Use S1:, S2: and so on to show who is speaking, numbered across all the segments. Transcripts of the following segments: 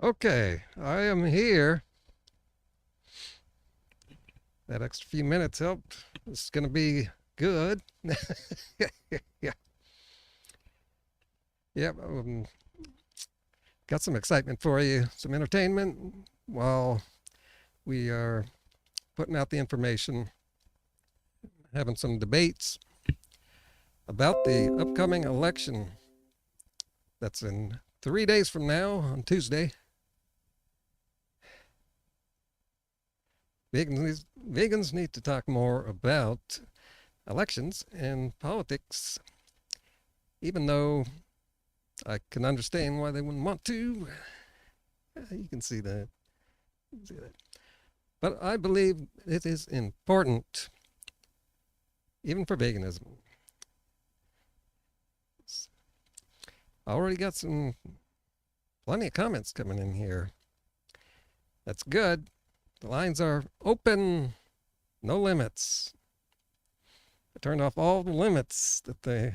S1: Okay, I am here. That extra few minutes helped. This is going to be good. Yeah, yeah. Got some excitement for you, some entertainment while we are putting out the information, having some debates about the upcoming election that's in 3 days from now on Tuesday. Vegans need to talk more about elections and politics, even though I can understand why they wouldn't want to. You can see that. But I believe it is important, even for veganism. I already got plenty of comments coming in here. That's good. The lines are open, no limits. I turned off all the limits that they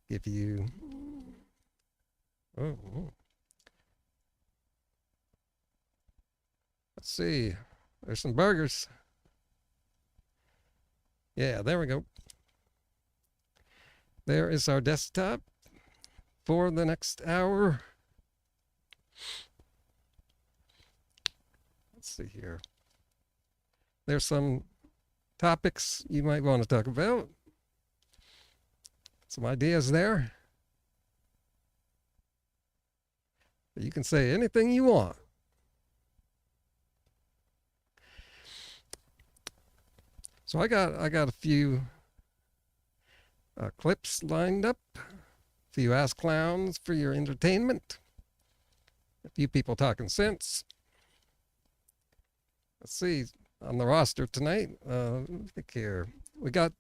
S1: give you. Oh. Let's see. There's some burgers. Yeah, there we go. There is our desktop for the next hour. Let's see here. There's some topics you might want to talk about. Some ideas there. You can say anything you want. So I got a few clips lined up, a few ass clowns for your entertainment, a few people talking sense. Let's see, on the roster tonight, let me think here. We got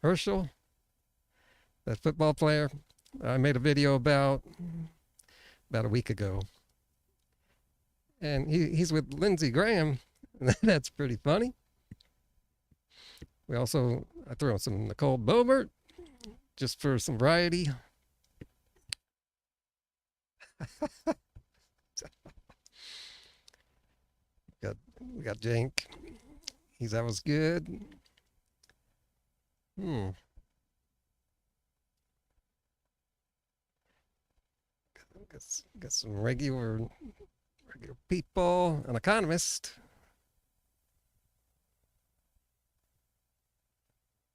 S1: Herschel, that football player I made a video about a week ago. And he's with Lindsey Graham, and that's pretty funny. I throw in some Nicole Bobert, just for some variety. We got Jank. That was good. Got some regular people, an economist.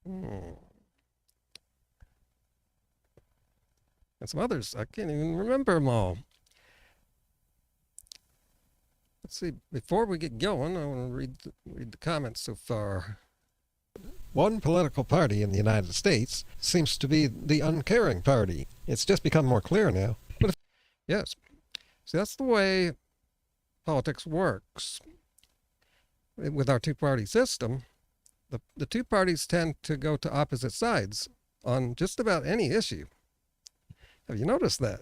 S1: And some others. I can't even remember them all. Let's see. Before we get going, I want to read the comments so far. One political party in the United States seems to be the uncaring party. It's just become more clear now. Yes. See, that's the way politics works. With our two-party system, the two parties tend to go to opposite sides on just about any issue. Have you noticed that?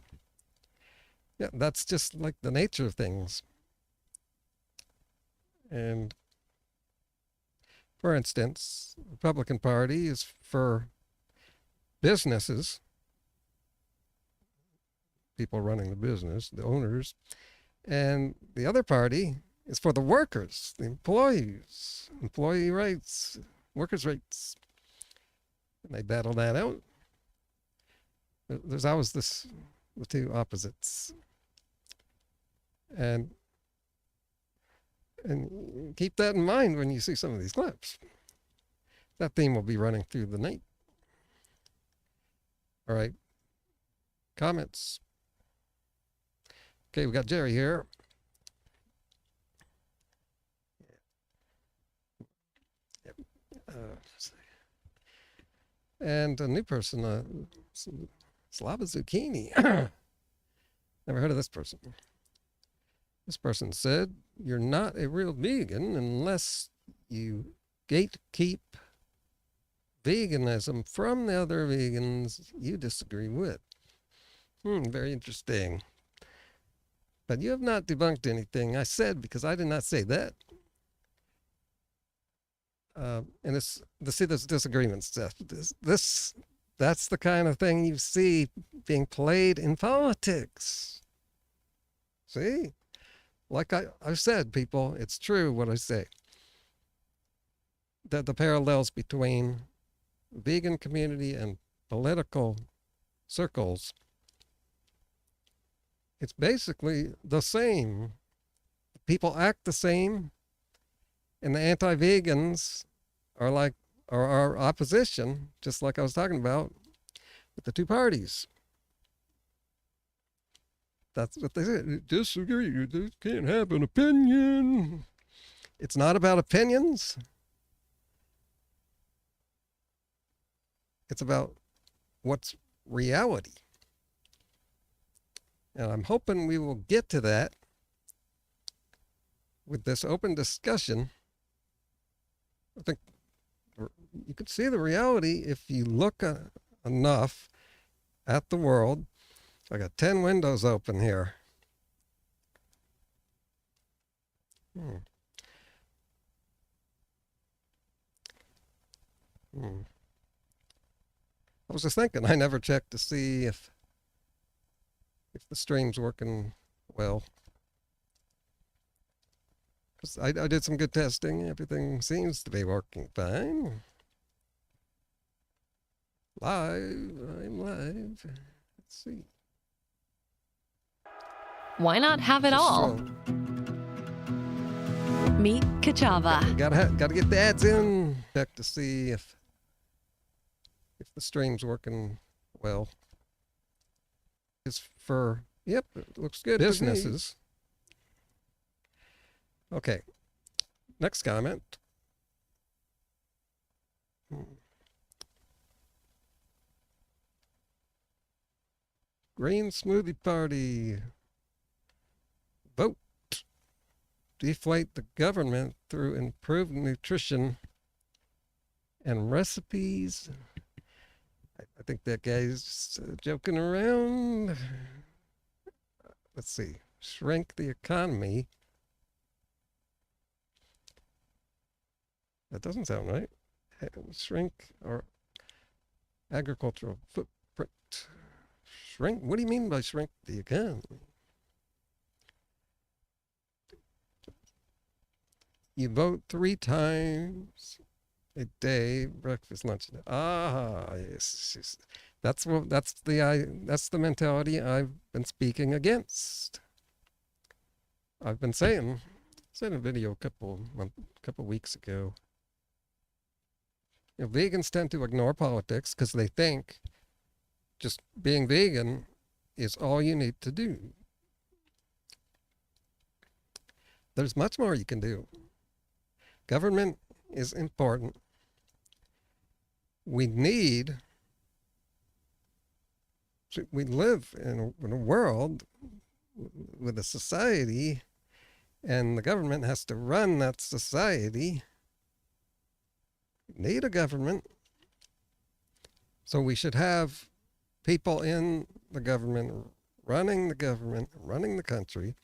S1: Yeah, that's just like the nature of things. And for instance, the Republican Party is for businesses, people running the business, the owners, and the other party is for the workers, the employees, employee rights, workers' rights. And they battle that out. There's always the two opposites. And keep that in mind when you see some of these clips. That theme will be running through the night. All right. Comments. Okay, we got Jerry here. And a new person, Slava Zucchini. Never heard of this person. This person said, "You're not a real vegan unless you gatekeep veganism from the other vegans you disagree with." Very interesting. But you have not debunked anything I said, because I did not say that. And see this disagreement stuff. That's the kind of thing you see being played in politics. See? Like I've said, people, it's true what I say. That the parallels between vegan community and political circles, it's basically the same. People act the same, and the anti-vegans are like our opposition, just like I was talking about with the two parties. That's what they say. Disagree. You can't have an opinion. It's not about opinions. It's about what's reality. And I'm hoping we will get to that with this open discussion. I think you can see the reality if you look enough at the world. I got 10 windows open here. I was just thinking, I never checked to see if the stream's working well. Because I did some good testing. Everything seems to be working fine. I'm live. Let's see.
S2: Why not have it all? Meet Kachava.
S1: Gotta get the ads in. Check to see if the stream's working well. It's for, yep, it looks good. Businesses. Okay. Next comment. Green Smoothie Party. Vote. Deflate the government through improved nutrition and recipes. I think that guy's just joking around. Let's see. Shrink the economy. That doesn't sound right. Shrink our agricultural footprint. Shrink? What do you mean by shrink the economy? You vote 3 times a day, breakfast, lunch. Yes. That's the mentality I've been speaking against. I've been saying, in a video a couple weeks ago. You know, vegans tend to ignore politics because they think just being vegan is all you need to do. There's much more you can do. Government is important. We live in a world with a society, and the government has to run that society. We need a government. So we should have people in the government, running the country,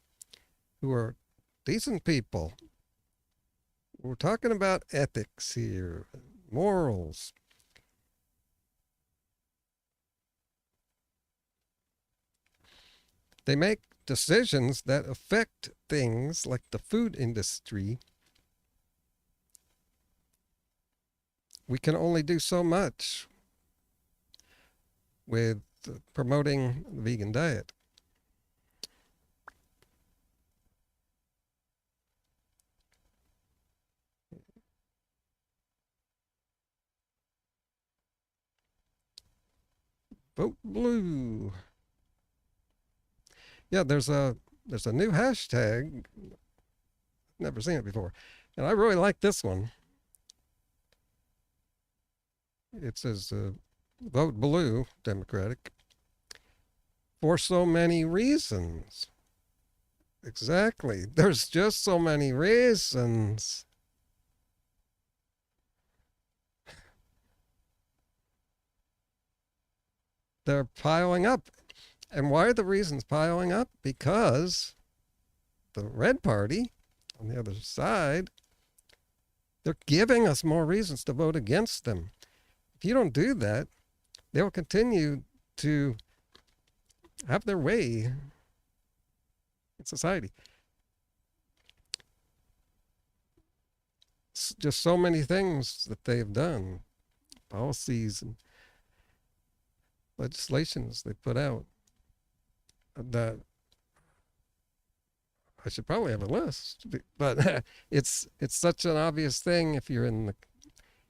S1: who are decent people. We're talking about ethics here, morals. They make decisions that affect things like the food industry. We can only do so much with promoting the vegan diet. Vote blue. Yeah, there's a new hashtag. Never seen it before. And I really like this one. It says vote blue, Democratic, for so many reasons. Exactly. There's just so many reasons. They're piling up. And why are the reasons piling up? Because the red party on the other side, they're giving us more reasons to vote against them. If you don't do that, they'll continue to have their way. in society. It's just so many things that they've done, policies and legislations they put out, that I should probably have a list, but it's such an obvious thing if you're in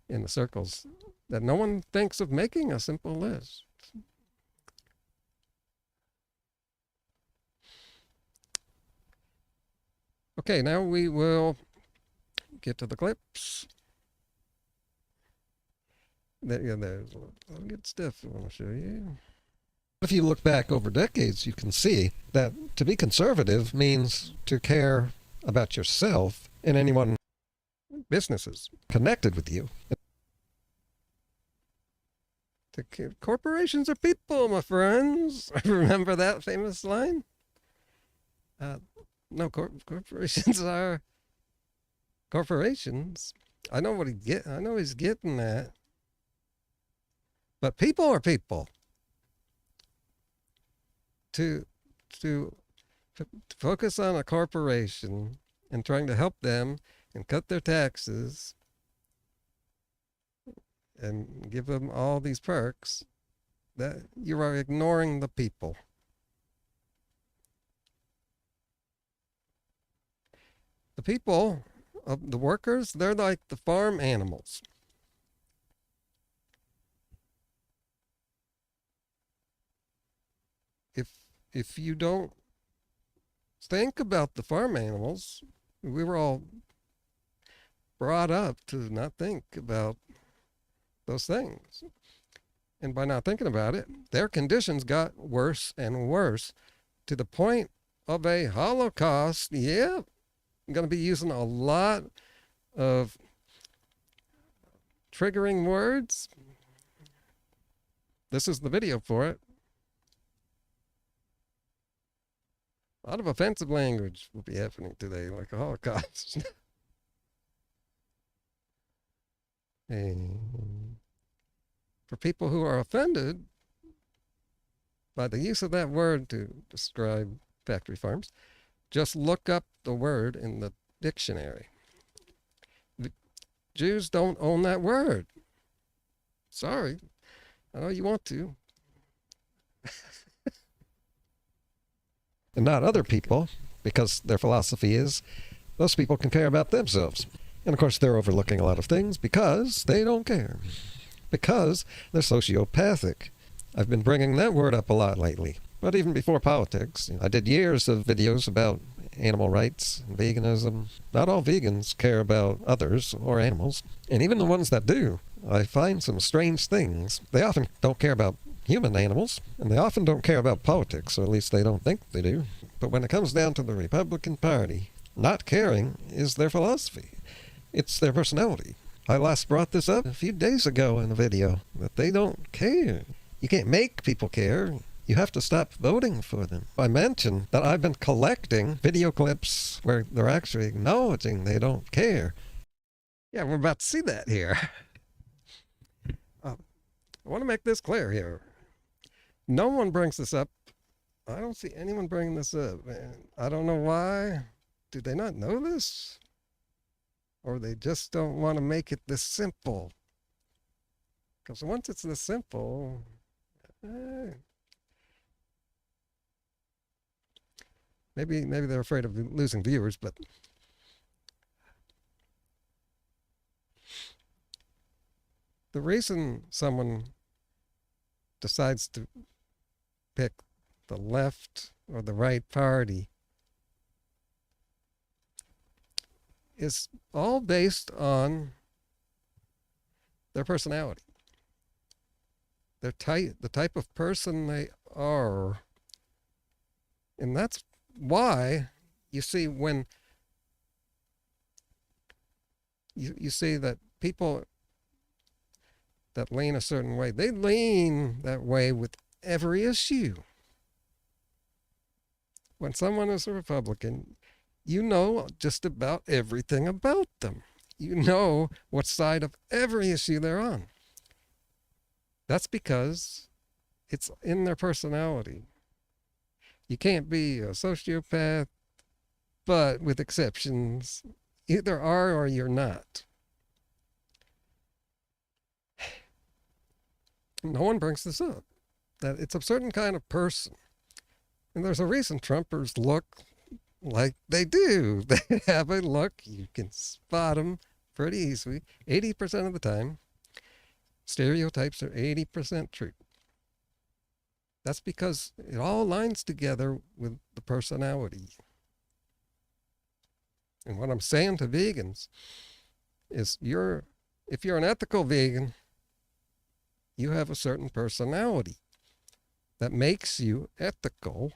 S1: the circles, that no one thinks of making a simple list. Okay, now we will get to the clips. There's a lot of good stuff I want to show you. If you look back over decades, you can see that to be conservative means to care about yourself and anyone, businesses connected with you. Corporations are people, my friends. Remember that famous line? No, corporations are corporations. I know I know he's getting that. But people are people. To focus on a corporation and trying to help them and cut their taxes and give them all these perks, that you are ignoring the people. The people, the workers, they're like the farm animals. If you don't think about the farm animals, we were all brought up to not think about those things. And by not thinking about it, their conditions got worse and worse to the point of a Holocaust. Yeah, I'm going to be using a lot of triggering words. This is the video for it. A lot of offensive language will be happening today, like a Holocaust. And for people who are offended by the use of that word to describe factory farms, just look up the word in the dictionary. The Jews don't own that word. Sorry. I know you want to. And not other people, because their philosophy is those people can care about themselves. And of course, they're overlooking a lot of things because they don't care. Because they're sociopathic. I've been bringing that word up a lot lately. But even before politics, I did years of videos about animal rights and veganism. Not all vegans care about others or animals. And even the ones that do, I find some strange things. They often don't care about human animals, and they often don't care about politics, or at least they don't think they do. But when it comes down to the Republican Party, not caring is their philosophy. It's their personality. I last brought this up a few days ago in a video, that they don't care. You can't make people care. You have to stop voting for them. I mentioned that I've been collecting video clips where they're actually acknowledging they don't care. Yeah, we're about to see that here. I want to make this clear here. No one brings this up. I don't see anyone bringing this up. And I don't know why. Do they not know this? Or they just don't want to make it this simple? Because once it's this simple, maybe they're afraid of losing viewers, but the reason someone decides to pick the left or the right party is all based on their personality, the type of person they are. And that's why you see when you see that people that lean a certain way, they lean that way with every issue. When someone is a Republican, you know just about everything about them. You know what side of every issue they're on. That's because it's in their personality. You can't be a sociopath, but with exceptions. Either are or you're not. No one brings this up, that it's a certain kind of person. And there's a reason Trumpers look like they do. They have a look, you can spot them pretty easily, 80% of the time. Stereotypes are 80% true. That's because it all lines together with the personality. And what I'm saying to vegans is if you're an ethical vegan, you have a certain personality that makes you ethical,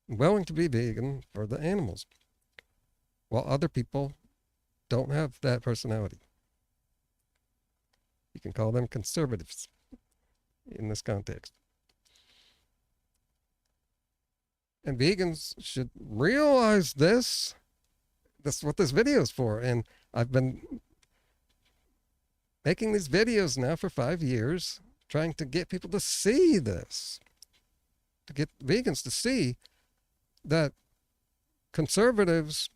S1: willing to be vegan for the animals, while other people don't have that personality. You can call them conservatives in this context. And vegans should realize this. That's what this video is for. And I've been making these videos now for 5 years, trying to get people to see this, to get vegans to see that conservatives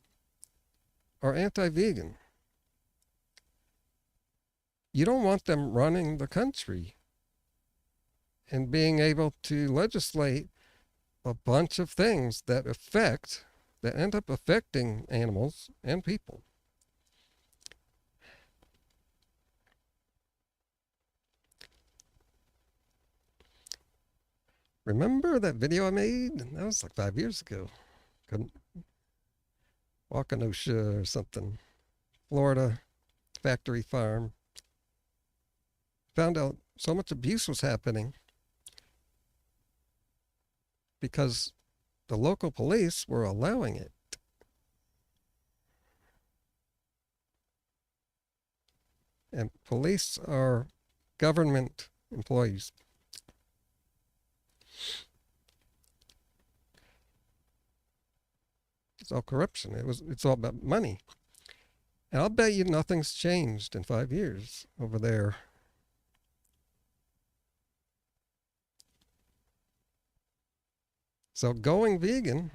S1: are anti-vegan. You don't want them running the country and being able to legislate a bunch of things that end up affecting animals and people. Remember that video I made? That was like 5 years ago. Couldn't Wokism or something. Florida factory farm. Found out so much abuse was happening because the local police were allowing it. And police are government employees. It's all corruption. It's all about money. And I'll bet you nothing's changed in 5 years over there. So going vegan,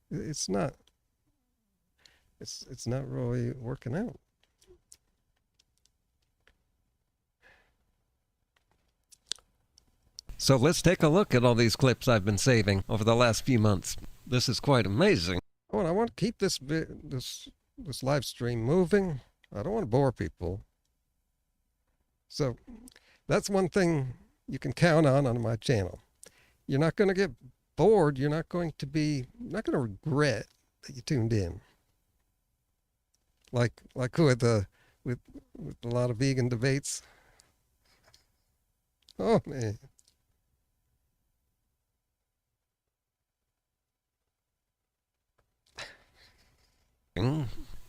S1: it's not really working out. So let's take a look at all these clips I've been saving over the last few months. This is quite amazing. Oh, and I want to keep this live stream moving. I don't want to bore people. So that's one thing you can count on my channel. You're not going to get bored. You're not going to regret that you tuned in. Like with a lot of vegan debates. Oh man.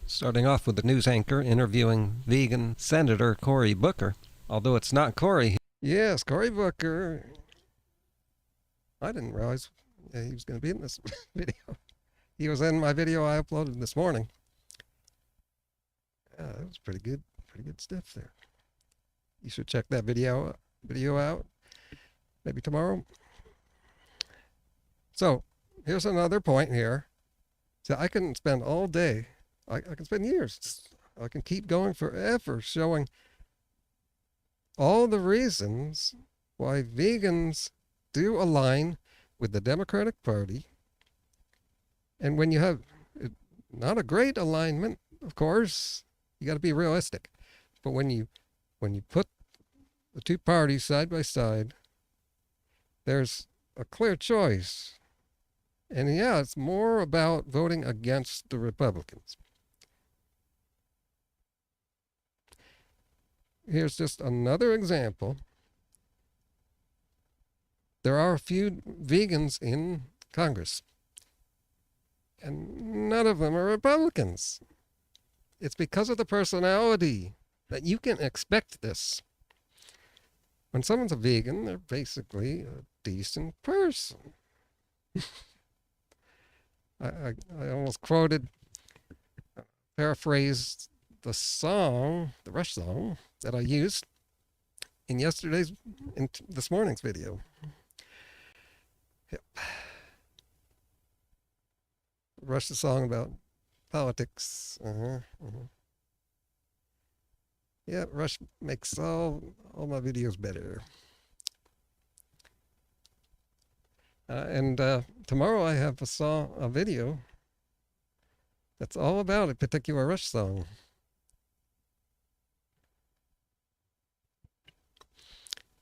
S1: Starting off with the news anchor interviewing vegan Senator Cory Booker. Although it's not Cory. Yes, Cory Booker. I didn't realize he was going to be in this video. He was in my video I uploaded this morning. That was pretty good stuff there. You should check that video out maybe tomorrow. So here's another point here. So I can spend all day, I can spend years, I can keep going forever showing all the reasons why vegans do align with the Democratic Party. And when you have not a great alignment, of course, you got to be realistic. But when you put the two parties side by side, there's a clear choice. And yeah, it's more about voting against the Republicans. Here's just another example. There are a few vegans in Congress, and none of them are Republicans. It's because of the personality that you can expect this. When someone's a vegan, they're basically a decent person. I almost paraphrased the Rush song that I used in this morning's video. Yep. Rush's song about politics. Yeah, Rush makes all my videos better. And tomorrow I have a video that's all about a particular Rush song.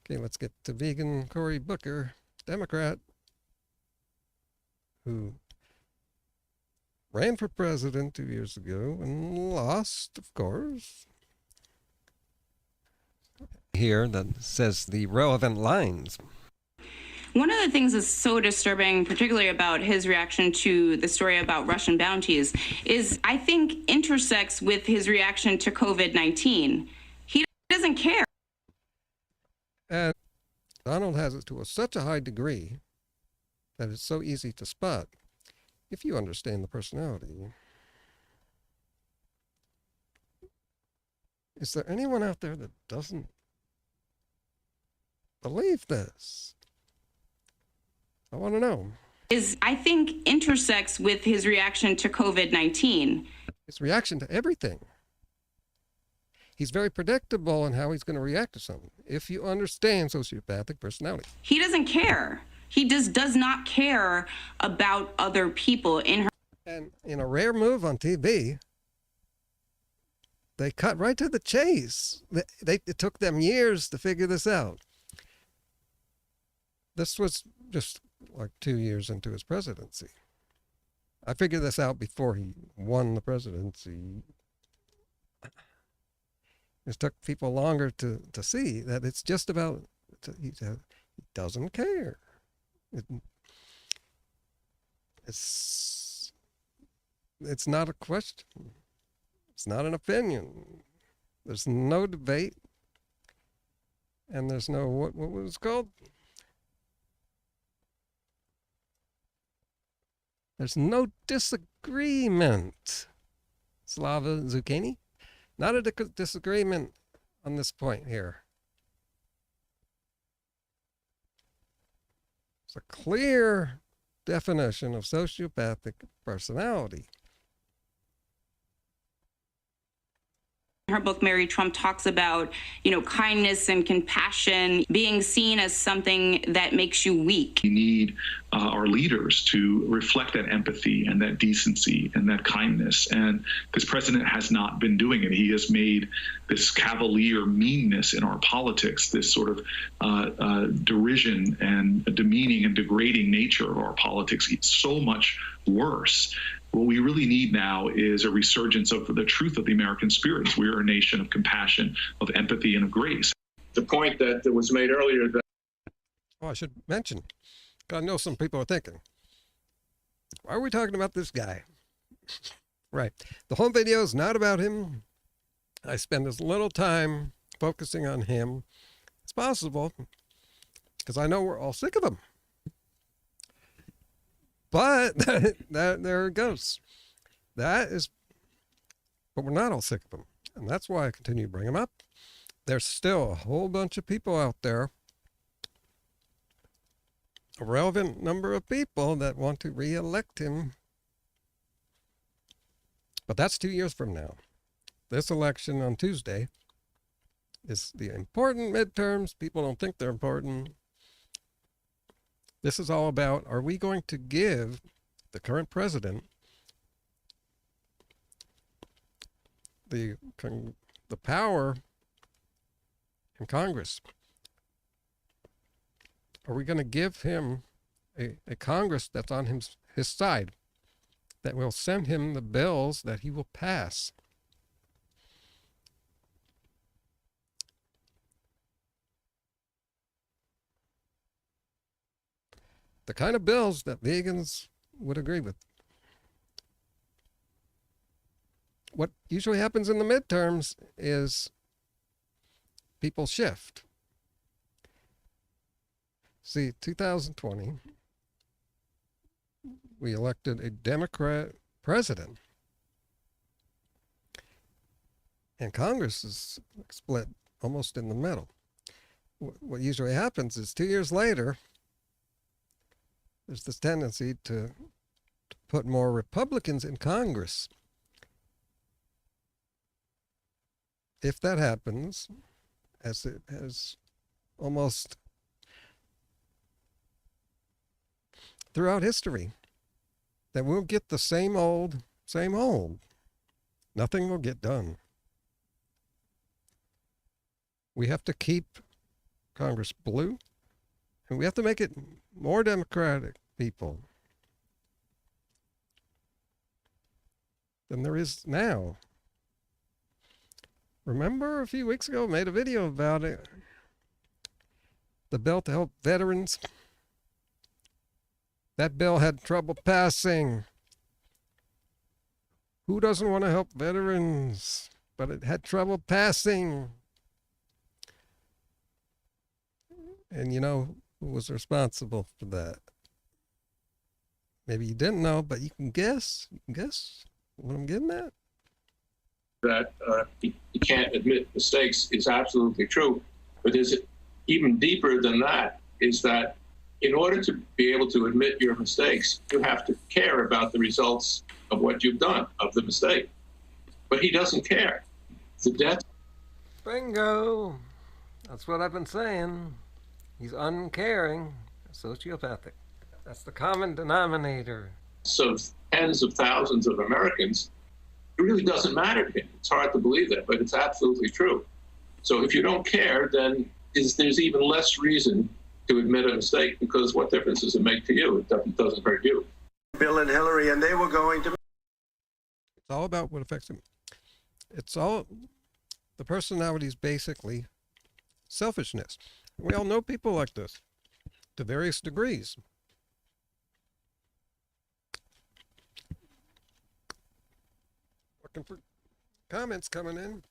S1: Okay, let's get to vegan Cory Booker, Democrat, who ran for president 2 years ago and lost, of course. Here that says the relevant lines.
S3: One of the things that's so disturbing, particularly about his reaction to the story about Russian bounties, is I think intersects with his reaction to COVID-19. He doesn't care.
S1: And Donald has it to such a high degree that it's so easy to spot if you understand the personality. Is there anyone out there that doesn't believe this? I want to know.
S3: I think intersects with his reaction to COVID-19.
S1: His reaction to everything. He's very predictable in how he's going to react to something. If you understand sociopathic personality.
S3: He doesn't care. He does not care about other people.
S1: And in a rare move on TV, they cut right to the chase. It took them years to figure this out. This was just like 2 years into his presidency. I figured this out before he won the presidency. It took people longer to see that it's just about, he doesn't care. It's not a question. It's not an opinion. There's no debate. And there's no, what was it called? There's no disagreement. Slava Zucchini? Not a disagreement on this point here. It's a clear definition of sociopathic personality.
S3: Her book, Mary Trump, talks about, kindness and compassion being seen as something that makes you weak.
S4: We need our leaders to reflect that empathy and that decency and that kindness. And this president has not been doing it. He has made this cavalier meanness in our politics, this sort of derision and demeaning and degrading nature of our politics. It's so much worse. What we really need now is a resurgence of the truth of the American spirit. We're a nation of compassion, of empathy, and of grace.
S5: The point that was made earlier that...
S1: Oh, I should mention, I know some people are thinking, why are we talking about this guy? Right. The home video is not about him. I spend as little time focusing on him as possible because I know we're all sick of him. But there it goes. But we're not all sick of him. And that's why I continue to bring him up. There's still a whole bunch of people out there, a relevant number of people that want to re-elect him. But that's 2 years from now. This election on Tuesday is the important midterms. People don't think they're important. This is all about, are we going to give the current president the power in Congress? Are we going to give him a Congress that's on his side, that will send him the bills that he will pass? The kind of bills that vegans would agree with. What usually happens in the midterms is people shift. See, 2020, we elected a Democrat president. And Congress is split almost in the middle. What usually happens is 2 years later, there's this tendency to put more Republicans in Congress. If that happens, as it has almost throughout history, then we'll get the same old. Nothing will get done. We have to keep Congress blue, and we have to make it more democratic, people, than there is now. Remember a few weeks ago, I made a video about it. The bill to help veterans. That bill had trouble passing. Who doesn't want to help veterans? But it had trouble passing. And you know who was responsible for that? Maybe you didn't know, but you can guess. You can guess what I'm getting at?
S5: That you can't admit mistakes is absolutely true. But there's even deeper than that, is that in order to be able to admit your mistakes, you have to care about the results of what you've done, of the mistake. But he doesn't care. The death.
S1: Bingo. That's what I've been saying. He's uncaring, sociopathic. That's the common denominator.
S5: Of tens of thousands of Americans, it really doesn't matter to him. It's hard to believe that, but it's absolutely true. So if you don't care, then there's even less reason to admit a mistake, because what difference does it make to you? It doesn't hurt you.
S6: Bill and Hillary, and they were going to...
S1: It's all about what affects him. It's all, the personality is basically selfishness. We all know people like this to various degrees. Looking for comments coming in.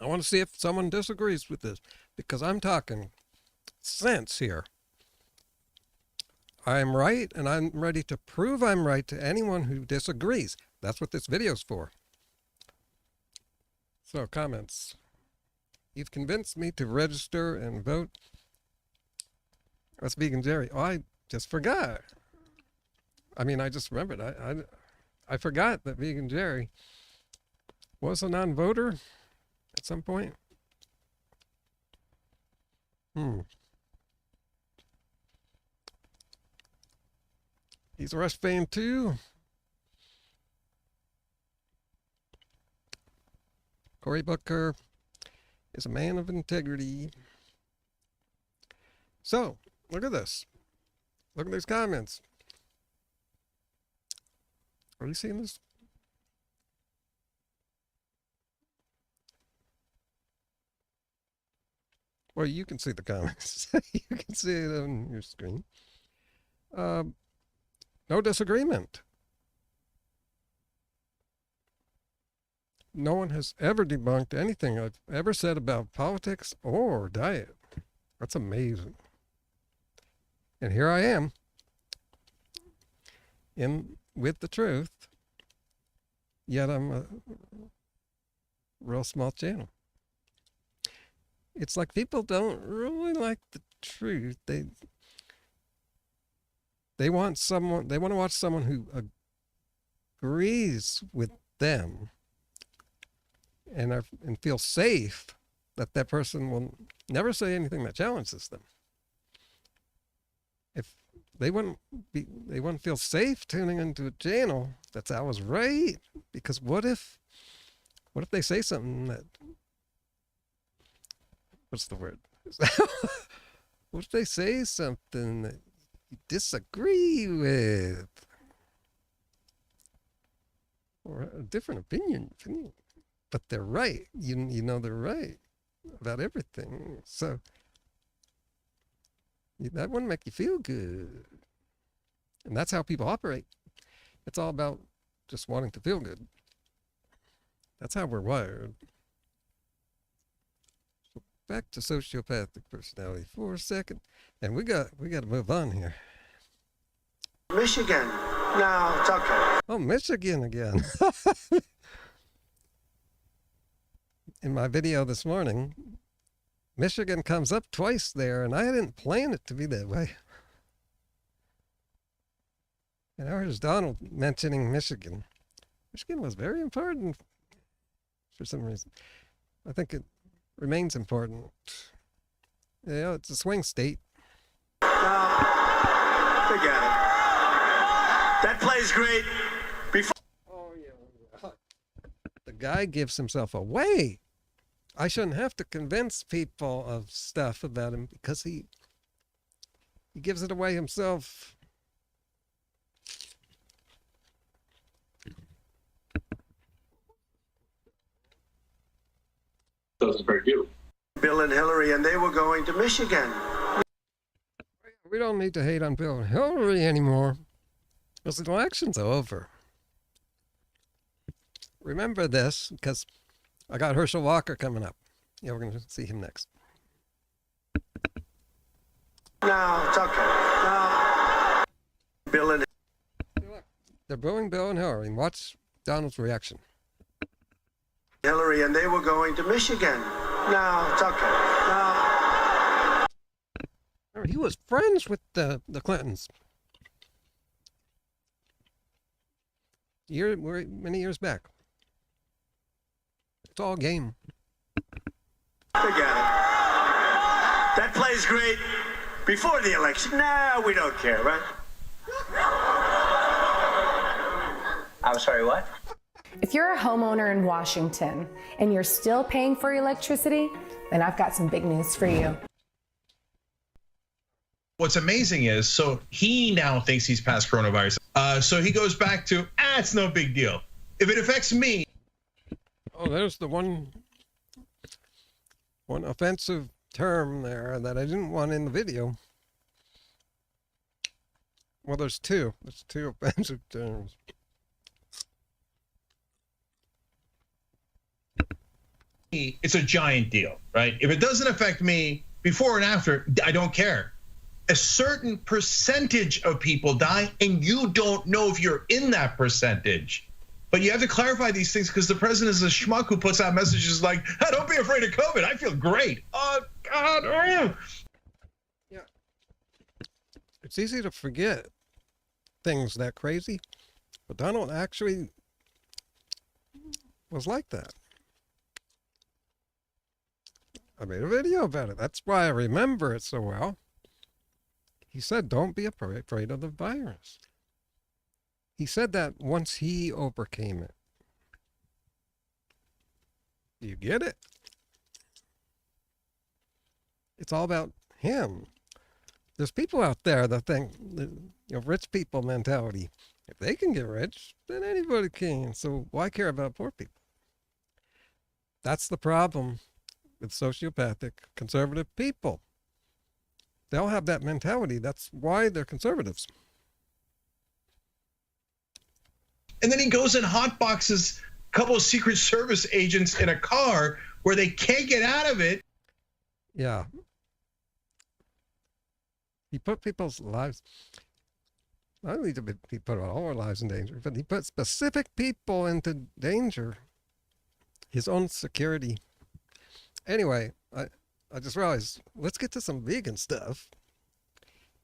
S1: I want to see if someone disagrees with this, because I'm talking sense here. I'm right, and I'm ready to prove I'm right to anyone who disagrees. That's what this video's for. So, comments. You've convinced me to register and vote. That's Vegan Jerry. Oh, I just forgot. I mean, I just remembered. I forgot that Vegan Jerry was a non-voter at some point. He's a Rush fan too. Cory Booker is a man of integrity. So, look at this. Look at these comments. Are you seeing this? Well, you can see the comments. You can see it on your screen. No disagreement. No one has ever debunked anything I've ever said about politics or diet. That's amazing. And here I am with the truth, yet I'm a real small channel. It's like people don't really like the truth. They want to watch someone who agrees with them and feel safe that that person will never say anything that challenges them. If they wouldn't feel safe tuning into a channel that's I was right, because what if they say something that, what's the word? What if they say something that you disagree with, or a different opinion, but they're right? You know they're right about everything. So that wouldn't make you feel good. And that's how people operate. It's all about just wanting to feel good. That's how we're wired. So back to sociopathic personality for a second. And we got to move on here.
S6: Michigan. No, it's okay.
S1: Oh, Michigan again. In my video this morning, Michigan comes up twice there, and I didn't plan it to be that way. And there's Donald mentioning Michigan. Michigan was very important for some reason. I think it remains important. Yeah, it's a swing state.
S6: Now, forget it. That play's great. Before.
S1: Oh, yeah. The guy gives himself away. I shouldn't have to convince people of stuff about him because he gives it away himself.
S5: Doesn't hurt you.
S6: Bill and Hillary, and they were going to Michigan.
S1: We don't need to hate on Bill and Hillary anymore because the election's over. Remember this, because I got Herschel Walker coming up. Yeah, we're going to see him next.
S6: No, it's okay. No. Bill and
S1: They're booing Bill and Hillary. Watch Donald's reaction.
S6: Hillary, and they were going to Michigan. No, it's okay. No.
S1: He was friends with the Clintons. Many years back. It's all game.
S6: Forget it. That play's great. Before the election, no, we don't care, right?
S7: I'm sorry, what?
S8: If you're a homeowner in Washington and you're still paying for electricity, then I've got some big news for you.
S9: What's amazing is, so he now thinks he's past coronavirus. So he goes back to, it's no big deal. If it affects me.
S1: Oh, there's the one offensive term there that I didn't want in the video. Well, there's two. There's two offensive terms.
S9: It's a giant deal, right? If it doesn't affect me before and after, I don't care. A certain percentage of people die, and you don't know if you're in that percentage. But you have to clarify these things because the president is a schmuck who puts out messages like, hey, don't be afraid of COVID. I feel great. Oh, God.
S1: Yeah. It's easy to forget things that crazy, but Donald actually was like that. I made a video about it. That's why I remember it so well. He said, don't be afraid of the virus. He said that once he overcame it. Do you get it? It's all about him. There's people out there that think, rich people mentality. If they can get rich, then anybody can. So why care about poor people? That's the problem with sociopathic conservative people. They'll have that mentality. That's why they're conservatives.
S9: And then he goes and hotboxes a couple of Secret Service agents in a car where they can't get out of it.
S1: Yeah. He put people's lives, not only did he put all our lives in danger, but he put specific people into danger. His own security. Anyway, I just realized, let's get to some vegan stuff,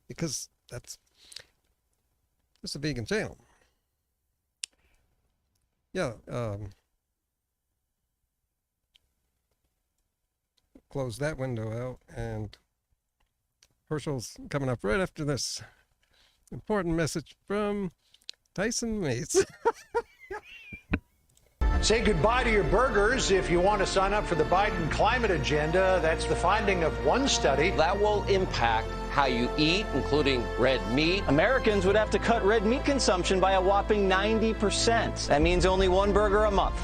S1: because it's a vegan channel. Yeah, close that window out, and Herschel's coming up right after this important message from Tyson Mates.
S10: Say goodbye to your burgers if you want to sign up for the Biden climate agenda. That's the finding of one study.
S7: That will impact how you eat, including red meat. Americans would have to cut red meat consumption by a whopping 90%. That means only one burger a month.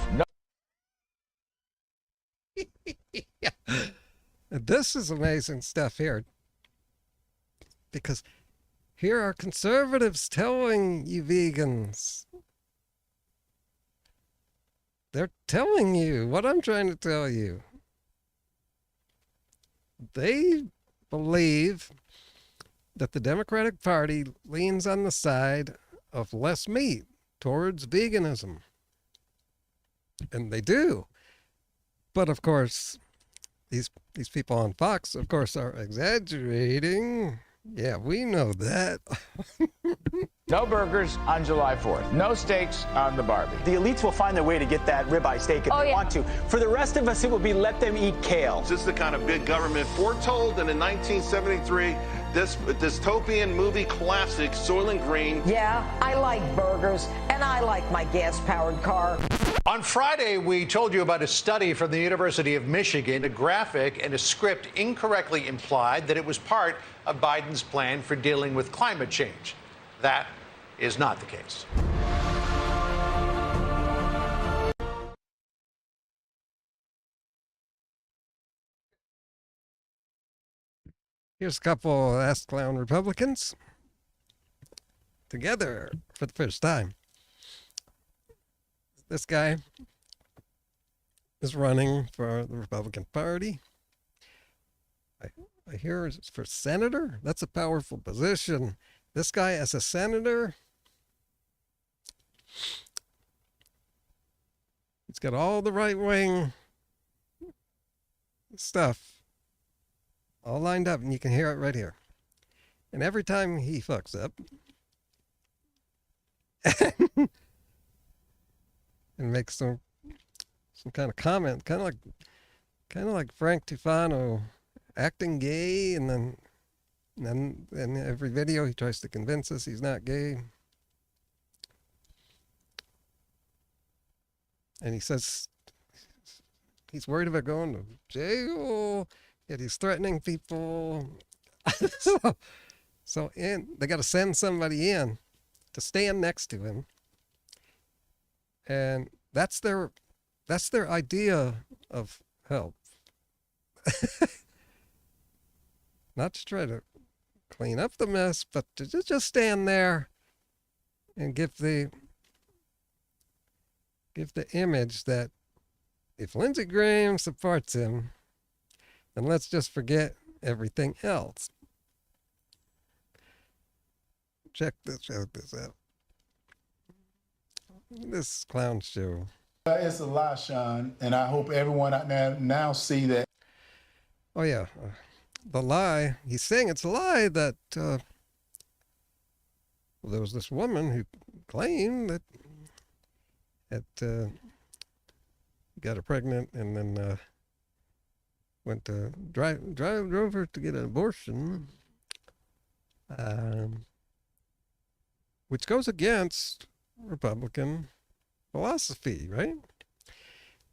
S1: Yeah. This is amazing stuff here. Because here are conservatives telling you vegans. They're telling you what I'm trying to tell you. They believe that the Democratic Party leans on the side of less meat towards veganism. And they do. But of course, these people on Fox, of course, are exaggerating. Yeah, we know that.
S11: No burgers on July 4th. No steaks on the Barbie.
S12: The elites will find their way to get that ribeye steak if they want to. For the rest of us, it will be let them eat kale.
S13: This is the kind of big government foretold in 1973. This dystopian movie classic, Soylent Green.
S14: Yeah, I like burgers, and I like my gas-powered car.
S10: On Friday, we told you about a study from the University of Michigan. A graphic and a script incorrectly implied that it was part of Biden's plan for dealing with climate change. That is not the case.
S1: Here's a couple Ask Clown Republicans together for the first time. This guy is running for the Republican Party. I hear it's for senator. That's a powerful position. This guy as a senator, he's got all the right-wing stuff all lined up, and you can hear it right here. And every time he fucks up and makes some kind of comment, kind of like Frank Tufano acting gay, and then in every video he tries to convince us he's not gay. And he says he's worried about going to jail, yet he's threatening people. So they got to send somebody in to stand next to him, and that's their idea of help. Not to try to clean up the mess, but to just stand there and give the image that if Lindsey Graham supports him, then let's just forget everything else. Check this out. This clown show.
S15: It's a lie, Sean, and I hope everyone out there now see that.
S1: Oh yeah, the lie. He's saying it's a lie that well, there was this woman who claimed that got her pregnant and then went to drove her to get an abortion, which goes against Republican philosophy, right? And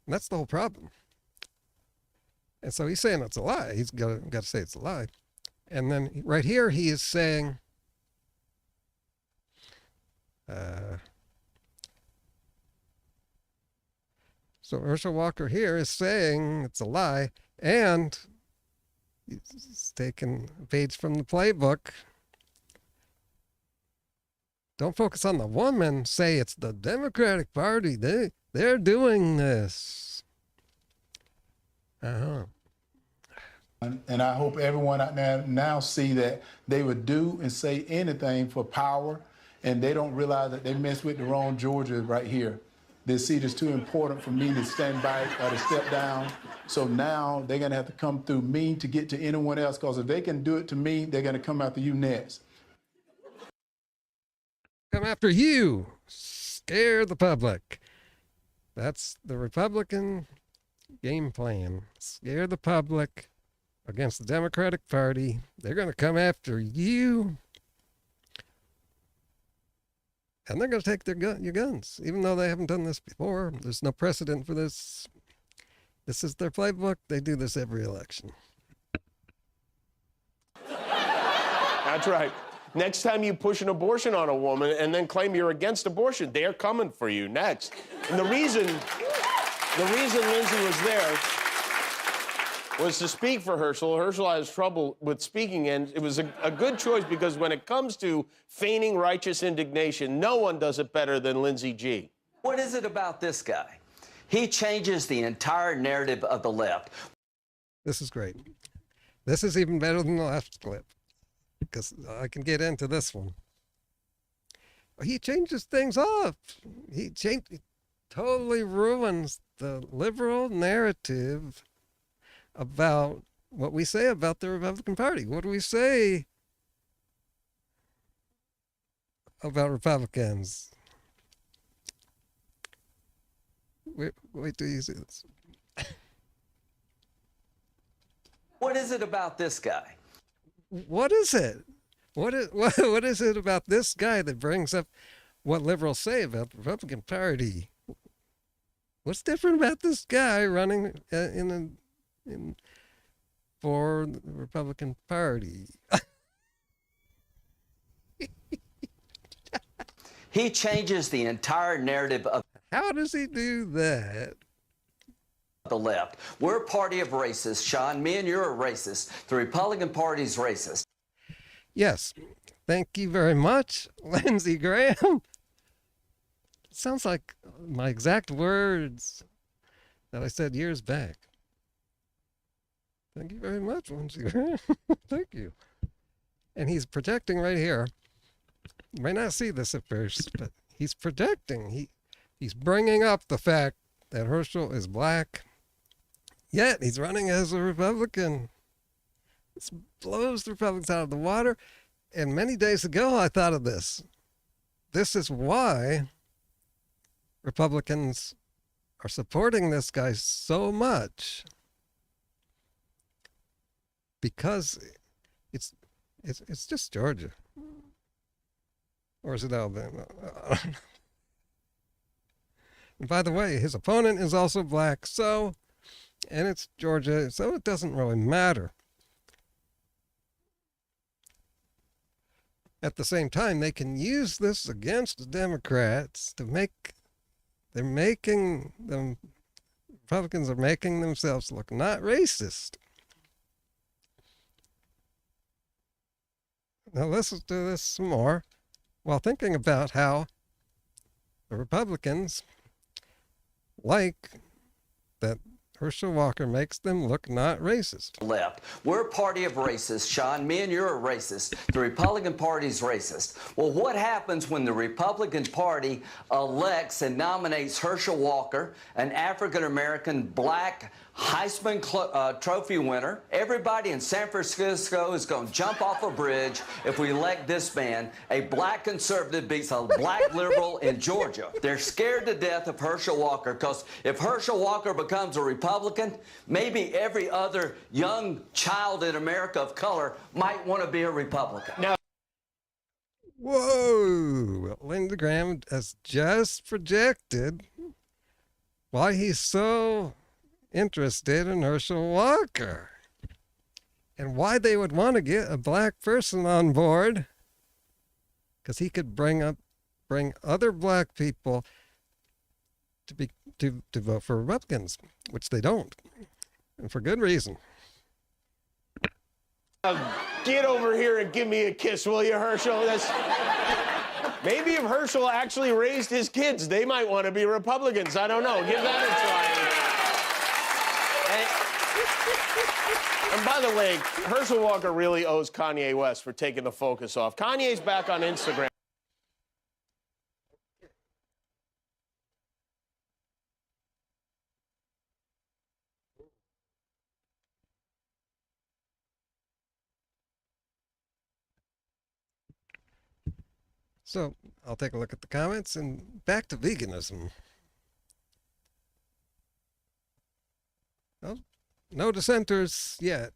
S1: that's the whole problem. And so he's saying it's a lie. He's got to say it's a lie. And then right here he is saying, so Herschel Walker here is saying it's a lie, and he's taking a page from the playbook. Don't focus on the woman. Say it's the Democratic Party. They're doing this. Uh-huh.
S15: And I hope everyone out there now see that they would do and say anything for power, and they don't realize that they mess with the wrong Georgia right here. They see it's too important for me to stand by or to step down. So now they're going to have to come through me to get to anyone else, because if they can do it to me, they're going to come after you next.
S1: Come after you. Scare the public. That's the Republican game plan. Scare the public against the Democratic Party. They're going to come after you. And they're going to take your guns, even though they haven't done this before. There's no precedent for this. This is their playbook. They do this every election.
S16: That's right. Next time you push an abortion on a woman and then claim you're against abortion, they're coming for you next. And the reason Lindsey was there was to speak for Herschel. Herschel has trouble with speaking, and it was a good choice, because when it comes to feigning righteous indignation, no one does it better than Lindsey G.
S17: What is it about this guy? He changes the entire narrative of the left.
S1: This is great. This is even better than the last clip, because I can get into this one. He changes things up. He totally ruins the liberal narrative about what we say about the Republican Party. What do we say about Republicans. Wait till you see this.
S17: What is it about this guy?
S1: What is it? What is it about this guy that brings up what liberals say about the Republican Party? What's different about this guy running for the Republican Party?
S17: He changes the entire narrative of.
S1: How does he do that?
S17: The left. We're a party of racists, Sean. Me and you're a racist. The Republican Party's racist.
S1: Yes. Thank you very much, Lindsey Graham. Sounds like my exact words that I said years back. Thank you very much, Lindsey Graham. Thank you. And he's projecting right here. You may not see this at first, but he's projecting. He's bringing up the fact that Herschel is black, yet he's running as a Republican. This blows the Republicans out of the water. And many days ago, I thought of this. This is why Republicans are supporting this guy so much, because it's just Georgia, or is it Alabama? And by the way, his opponent is also black, and it's Georgia, so it doesn't really matter. At the same time, they can use this against the Democrats to Republicans are making themselves look not racist. Now listen to this some more while thinking about how the Republicans like that Herschel Walker makes them look not racist.
S17: Left. We're a party of racists, Sean. Me and you're a racist. The Republican Party's racist. Well, what happens when the Republican Party elects and nominates Herschel Walker, an African-American black Heisman Trophy winner? Everybody in San Francisco is going to jump off a bridge if we elect this man. A black conservative beats a black liberal in Georgia. They're scared to death of Herschel Walker, because if Herschel Walker becomes a Republican, maybe every other young child in America of color might want to be a Republican. Now,
S1: whoa, Lindsey Graham has just projected why he's so interested in Herschel Walker and why they would want to get a black person on board, because he could bring other black people to vote for Republicans, which they don't, and for good reason.
S16: Get over here and give me a kiss, will you, Herschel? Maybe if Herschel actually raised his kids, they might want to be Republicans. I don't know. Give that a try. And by the way, Herschel Walker really owes Kanye West for taking the focus off. Kanye's back on Instagram.
S1: So I'll take a look at the comments and back to veganism. Well, no dissenters yet.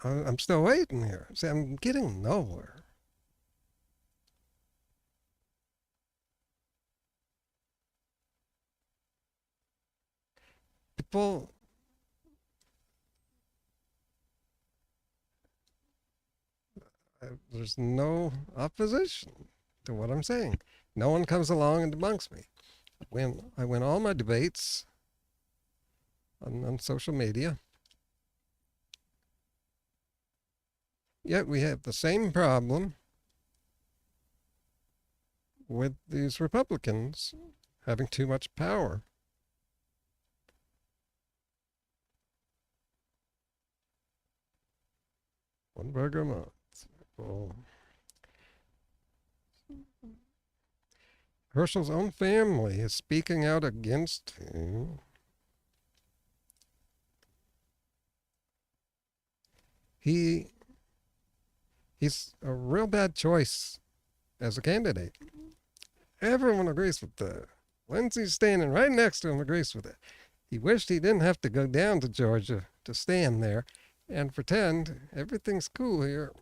S1: I'm still waiting here. See, I'm getting nowhere. People there's no opposition to what I'm saying. No one comes along and debunks me. When I win all my debates on social media, yet we have the same problem with these Republicans having too much power. One burger a month. Oh. Herschel's own family is speaking out against him. He He's a real bad choice as a candidate. Everyone agrees with that. Lindsay's standing right next to him, agrees with it. He wished he didn't have to go down to Georgia to stand there and pretend everything's cool here.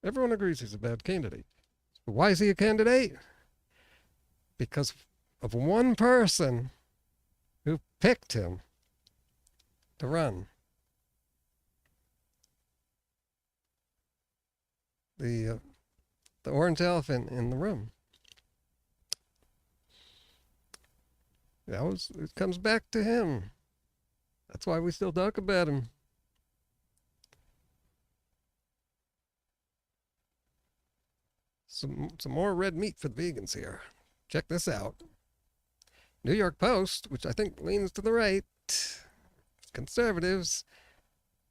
S1: Everyone agrees he's a bad candidate. But why is he a candidate? Because of one person who picked him to run. The orange elephant in the room. It comes back to him. That's why we still talk about him. Some more red meat for the vegans here. Check this out. New York Post, which I think leans to the right, conservatives,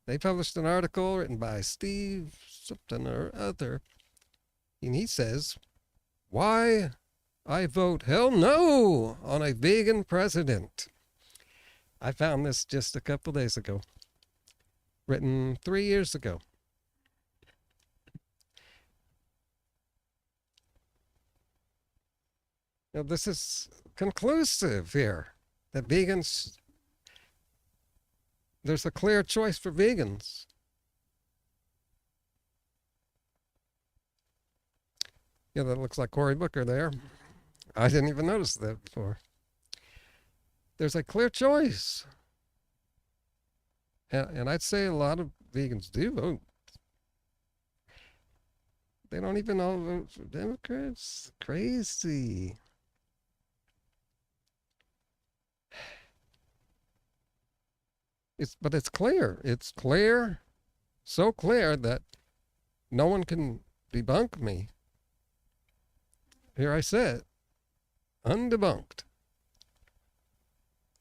S1: they published an article written by Steve something or other, and he says, "Why I vote hell no on a vegan president." I found this just a couple days ago, written 3 years ago. Now, this is conclusive here, that vegans, there's a clear choice for vegans. Yeah, that looks like Cory Booker there. I didn't even notice that before. There's a clear choice. And I'd say a lot of vegans do vote. They don't even all vote for Democrats. Crazy. But it's clear. It's clear. So clear that no one can debunk me. Here I sit, undebunked.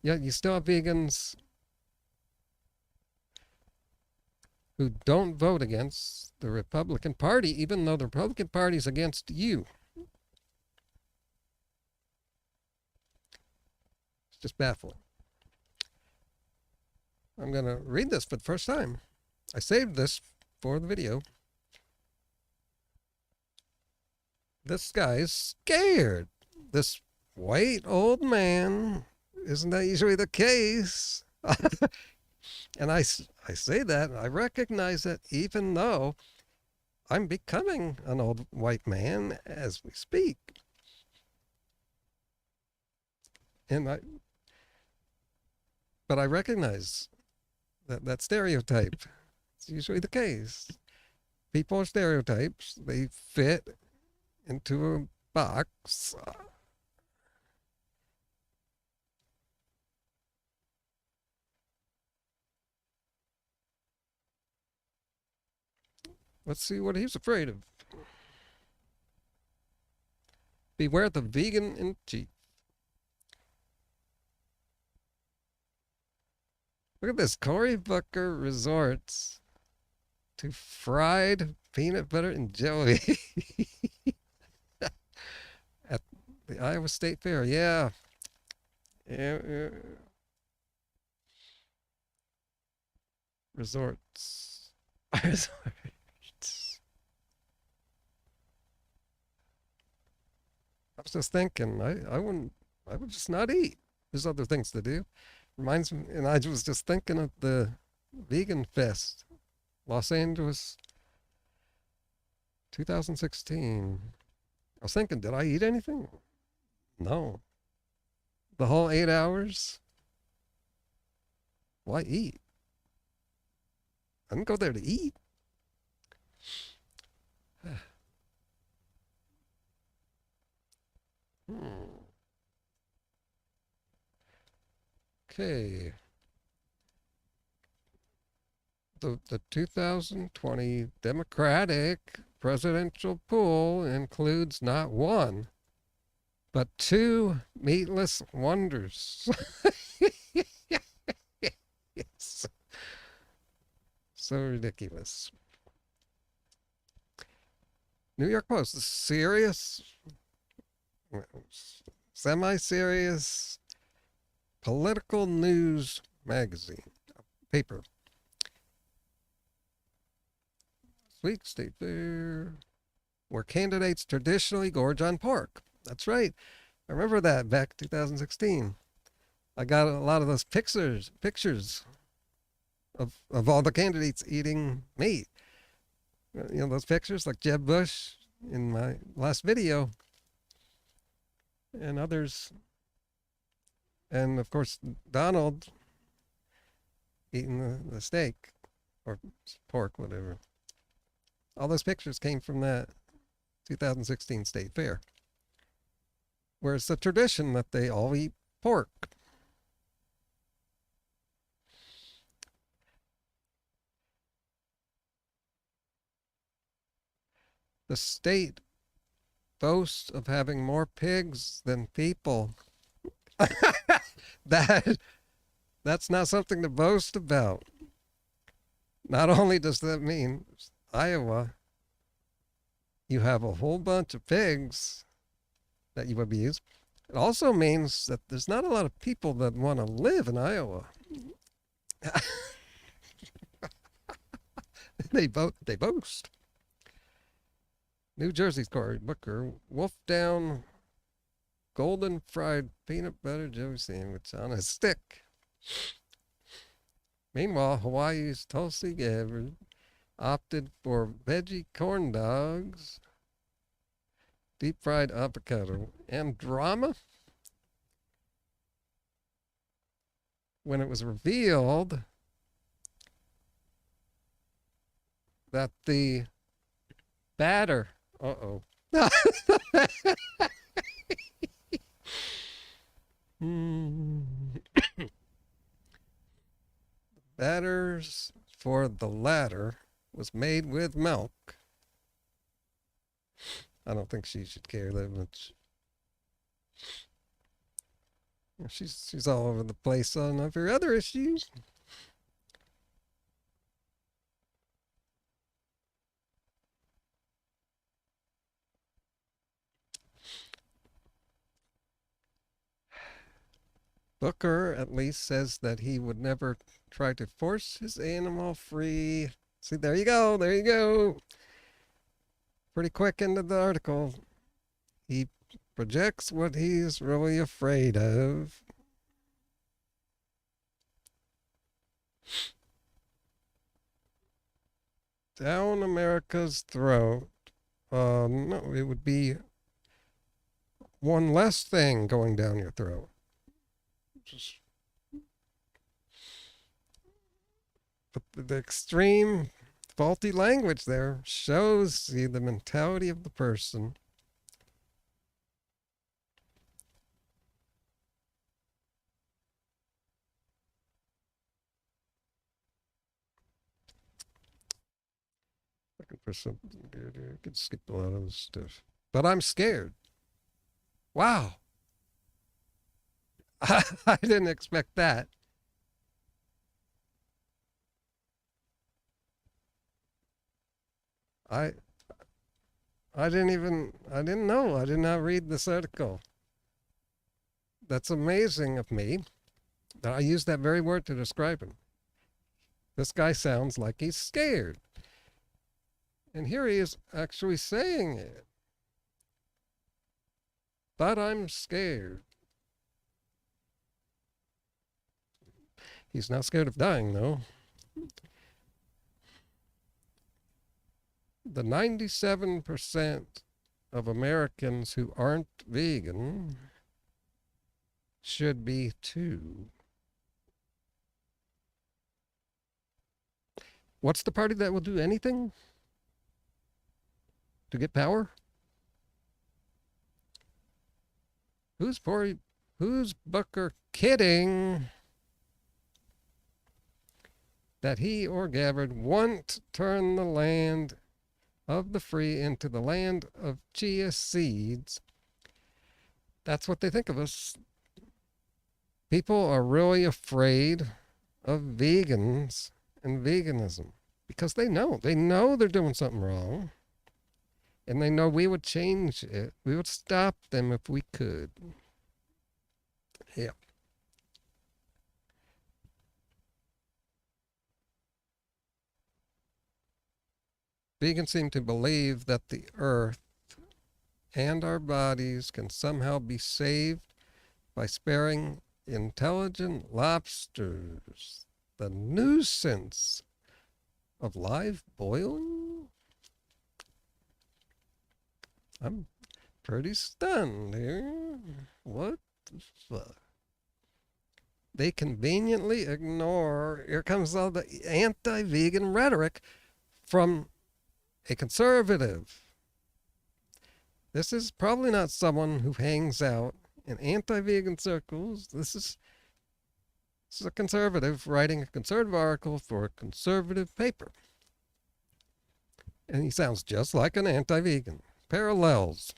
S1: Yet you still have vegans who don't vote against the Republican Party, even though the Republican Party is against you. It's just baffling. I'm going to read this for the first time. I saved this for the video. This guy's scared. This white old man, isn't that usually the case? And I say that, and I recognize that even though I'm becoming an old white man as we speak. But I recognize that stereotype. It's usually the case. People are stereotypes. They fit into a box. Let's see what he's afraid of. Beware the vegan in chief. Look at this. Cory Booker resorts to fried peanut butter and jelly at the Iowa State Fair. Yeah. Resorts. Resorts. I was just thinking, I would just not eat. There's other things to do. Reminds me, and I was just thinking of the Vegan Fest, Los Angeles, 2016. I was thinking, did I eat anything? No. The whole 8 hours? Why eat? I didn't go there to eat. Okay. The 2020 Democratic presidential pool includes not one, but two meatless wonders. Yes. So ridiculous. New York Post, serious, semi-serious political news magazine, paper. week, State Fair, where candidates traditionally gorge on pork. That's right. I remember that back 2016. I got a lot of those pictures of all the candidates eating meat. You know, those pictures like Jeb Bush in my last video and others. And of course, Donald eating the steak or pork, whatever. All those pictures came from that 2016 State Fair, where it's a tradition that they all eat pork. The state boasts of having more pigs than people. That's not something to boast about. Not only does that mean Iowa, you have a whole bunch of pigs that you abuse. It also means that there's not a lot of people that want to live in Iowa. They boast. New Jersey's Cory Booker wolfed down golden fried peanut butter jelly sandwich on a stick. Meanwhile, Hawaii's Tulsi Gabbard opted for veggie corn dogs, deep fried avocado, and drama when it was revealed that the batter, batters for the latter was made with milk. I don't think she should care that much. She's all over the place on every other issue. Booker at least says that he would never try to force his animal free. See, there you go. There you go. Pretty quick into the article. He projects what he's really afraid of. Down America's throat. No, it would be one less thing going down your throat. But the extreme faulty language there shows you the mentality of the person. Looking for something good here. I could skip a lot of this stuff. But I'm scared. Wow. I didn't expect that. I didn't know. I did not read this article. That's amazing of me. I used that very word to describe him. This guy sounds like he's scared. And here he is actually saying it. But I'm scared. He's not scared of dying, though. The 97% of Americans who aren't vegan should be too. What's the party that will do anything to get power? Who's Booker kidding that he or Gabbard won't turn the land of the free into the land of chia seeds? That's what they think of us. People are really afraid of vegans and veganism because they know they're doing something wrong, and they know we would change it. We would stop them if we could. Yeah. Vegans seem to believe that the earth and our bodies can somehow be saved by sparing intelligent lobsters the nuisance of live boiling. I'm pretty stunned here. What the fuck? They conveniently ignore, here comes all the anti-vegan rhetoric from a conservative. This is probably not someone who hangs out in anti-vegan circles. This is a conservative writing a conservative article for a conservative paper. And he sounds just like an anti-vegan. Parallels.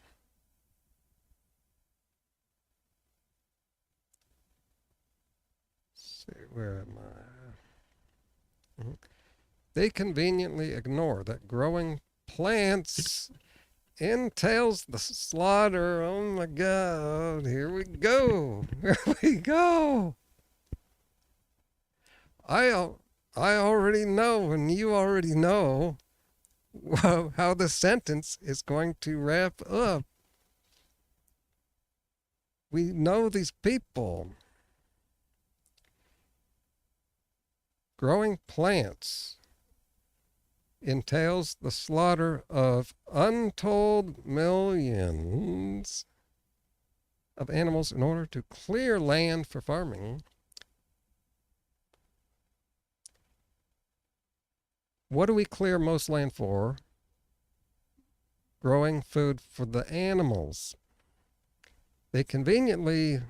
S1: Let's see, where am I? They conveniently ignore that growing plants entails the slaughter. Oh my God, here we go. Here we go. I already know, and you already know how the sentence is going to wrap up. We know these people. Growing plants entails the slaughter of untold millions of animals in order to clear land for farming. What do we clear most land for? Growing food for the animals. They conveniently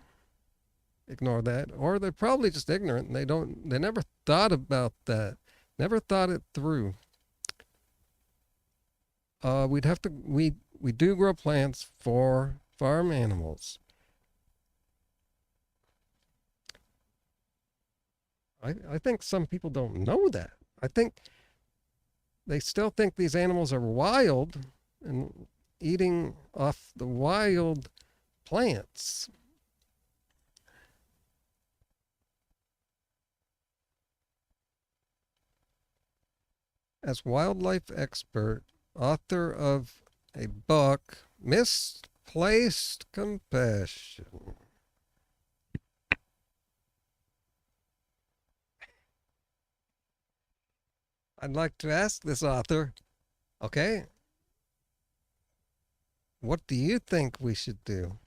S1: ignore that, or they're probably just ignorant and they never thought about that, never thought it through. We do grow plants for farm animals. I think some people don't know that. I think they still think these animals are wild and eating off the wild plants. As wildlife expert, author of a book, Misplaced Compassion. I'd like to ask this author, okay, what do you think we should do?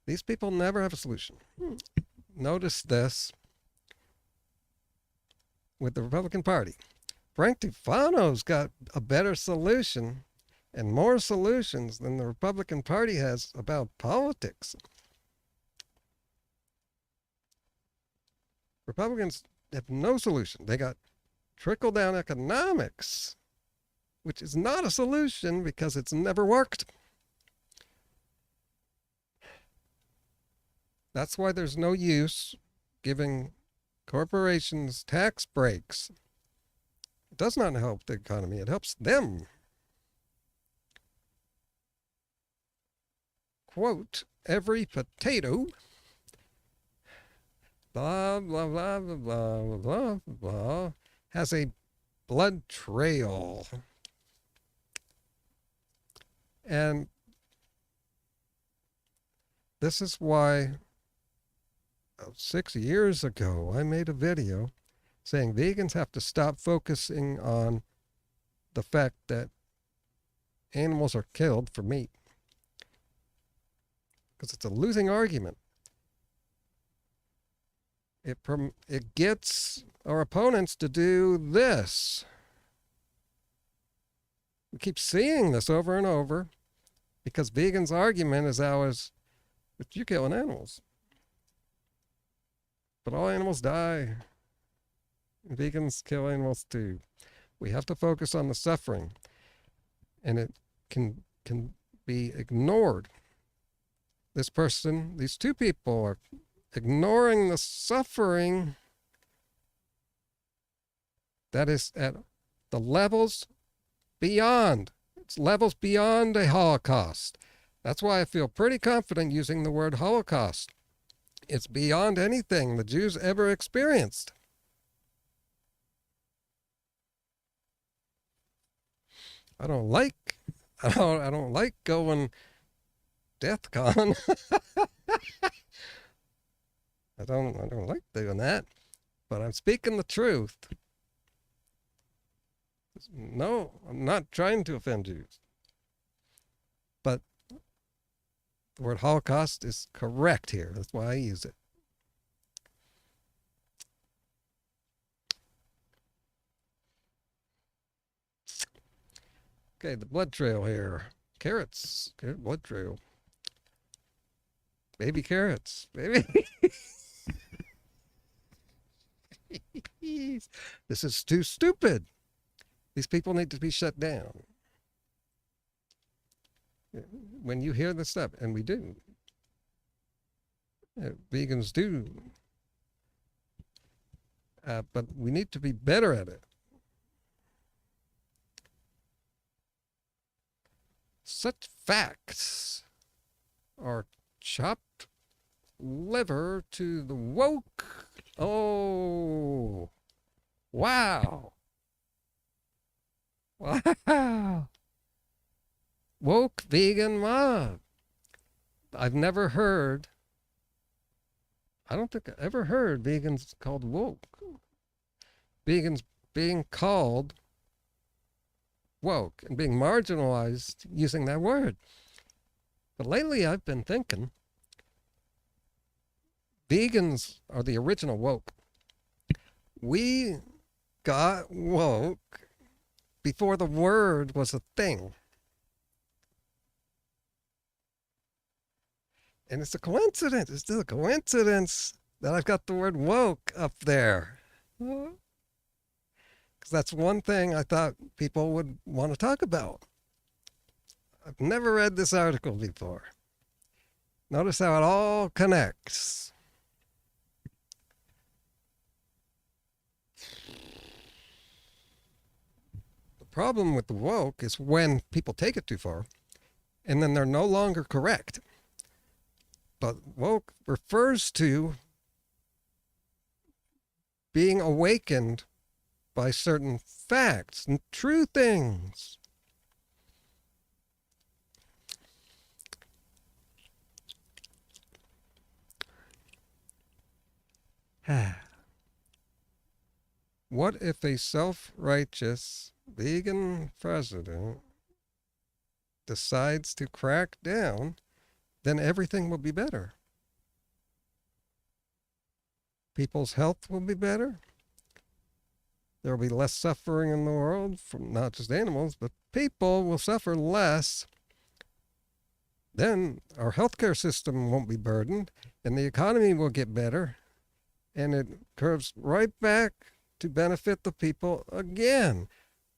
S1: These people never have a solution. Notice this with the Republican Party. Frank Tufano's got a better solution and more solutions than the Republican Party has about politics. Republicans have no solution. They got trickle-down economics, which is not a solution because it's never worked. That's why there's no use giving corporations tax breaks. It does not help the economy. It helps them. Quote, every potato, blah, blah, blah, blah, blah, blah, blah, has a blood trail. And this is why 6 years ago, I made a video saying vegans have to stop focusing on the fact that animals are killed for meat. Because it's a losing argument. It gets our opponents to do this. We keep seeing this over and over because vegans' argument is ours, but you're killing animals. But all animals die. Vegans kill animals too. We have to focus on the suffering, and it can be ignored. This person, these two people are ignoring the suffering that is at the levels beyond. It's levels beyond a Holocaust. That's why I feel pretty confident using the word Holocaust. It's beyond anything the Jews ever experienced. I don't like going DEFCON. I don't like doing that, but I'm speaking the truth. No, I'm not trying to offend you. But the word Holocaust is correct here. That's why I use it. Okay, the blood trail here. Carrots. Carrot blood trail. Baby carrots. Baby. This is too stupid. These people need to be shut down. When you hear this stuff, and we do, vegans do, but we need to be better at it. Such facts are chopped liver to the woke. Oh, wow. Wow. Woke vegan mob. I've never heard, I don't think I ever heard vegans called woke. Vegans being called woke and being marginalized using that word. But lately I've been thinking vegans are the original woke. We got woke before the word was a thing. And it's a coincidence. It's still a coincidence that I've got the word woke up there. Because that's one thing I thought people would want to talk about. I've never read this article before. Notice how it all connects. The problem with the woke is when people take it too far, and then they're no longer correct. But woke refers to being awakened by certain facts and true things. What if a self-righteous vegan president decides to crack down? Then everything will be better. People's health will be better. There will be less suffering in the world from not just animals, but people will suffer less. Then our healthcare system won't be burdened, and the economy will get better, and it curves right back to benefit the people again.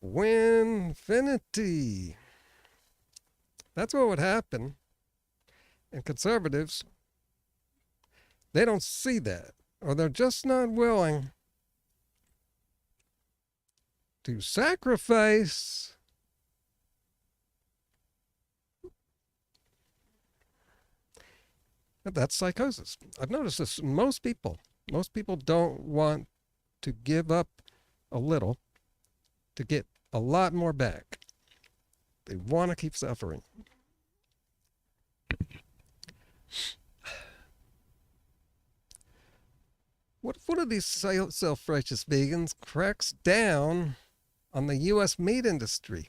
S1: Winfinity. That's what would happen. And conservatives, they don't see that, or they're just not willing to sacrifice that's psychosis. I've noticed this in most people. Most people don't want to give up a little to get a lot more back. They want to keep suffering. What if one of these self-righteous vegans cracks down on the U.S. meat industry?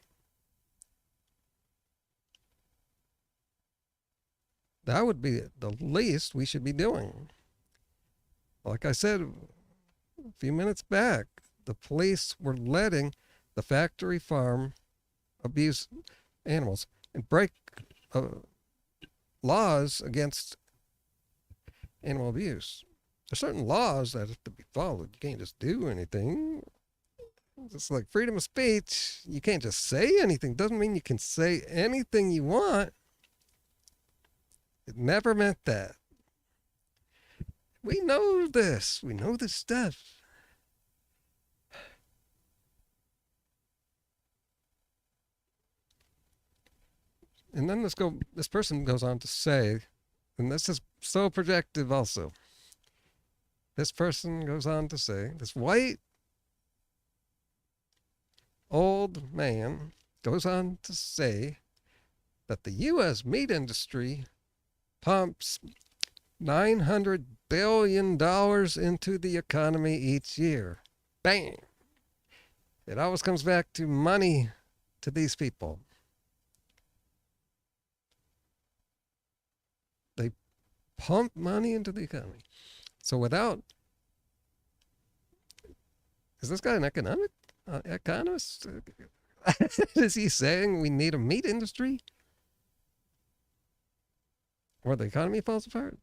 S1: That would be the least we should be doing. Like I said a few minutes back, the police were letting the factory farm abuse animals and break laws against animal abuse. There's certain laws that have to be followed. You can't just do anything. It's like freedom of speech. You can't just say anything. Doesn't mean you can say anything you want. It never meant that. We know this. We know this stuff. And then this person goes on to say, and this is so projective also. This person goes on to say, this white old man goes on to say that the U.S. meat industry pumps $900 billion into the economy each year. Bang! It always comes back to money to these people. They pump money into the economy. So is this guy an economist? Is he saying we need a meat industry? Or the economy falls apart?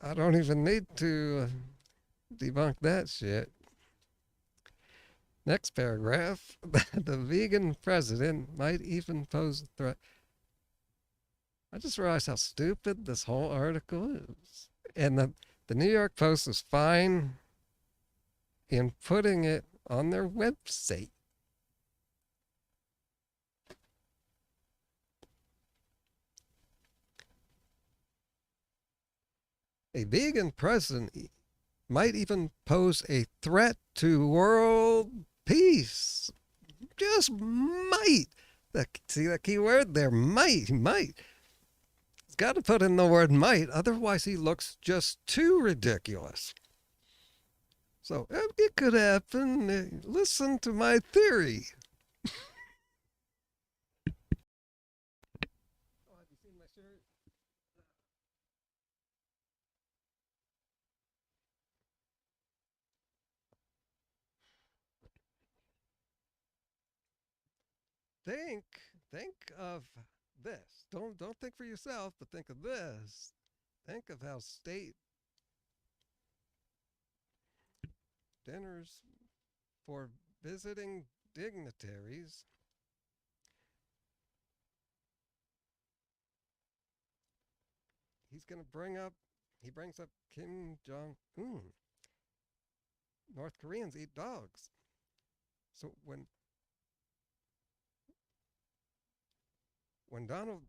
S1: I don't even need to debunk that shit. Next paragraph. The vegan president might even pose a threat. I just realized how stupid this whole article is. And the New York Post is fine in putting it on their website. A vegan president might even pose a threat to world peace. Just might. See that key word there? Might. He's got to put in the word might, otherwise he looks just too ridiculous. So it could happen. Listen to my theory. Have you seen my shirt? Think of this. Don't think for yourself, but think of this. Think of how state dinners for visiting dignitaries he brings up Kim Jong-un. North Koreans eat dogs. So when Donald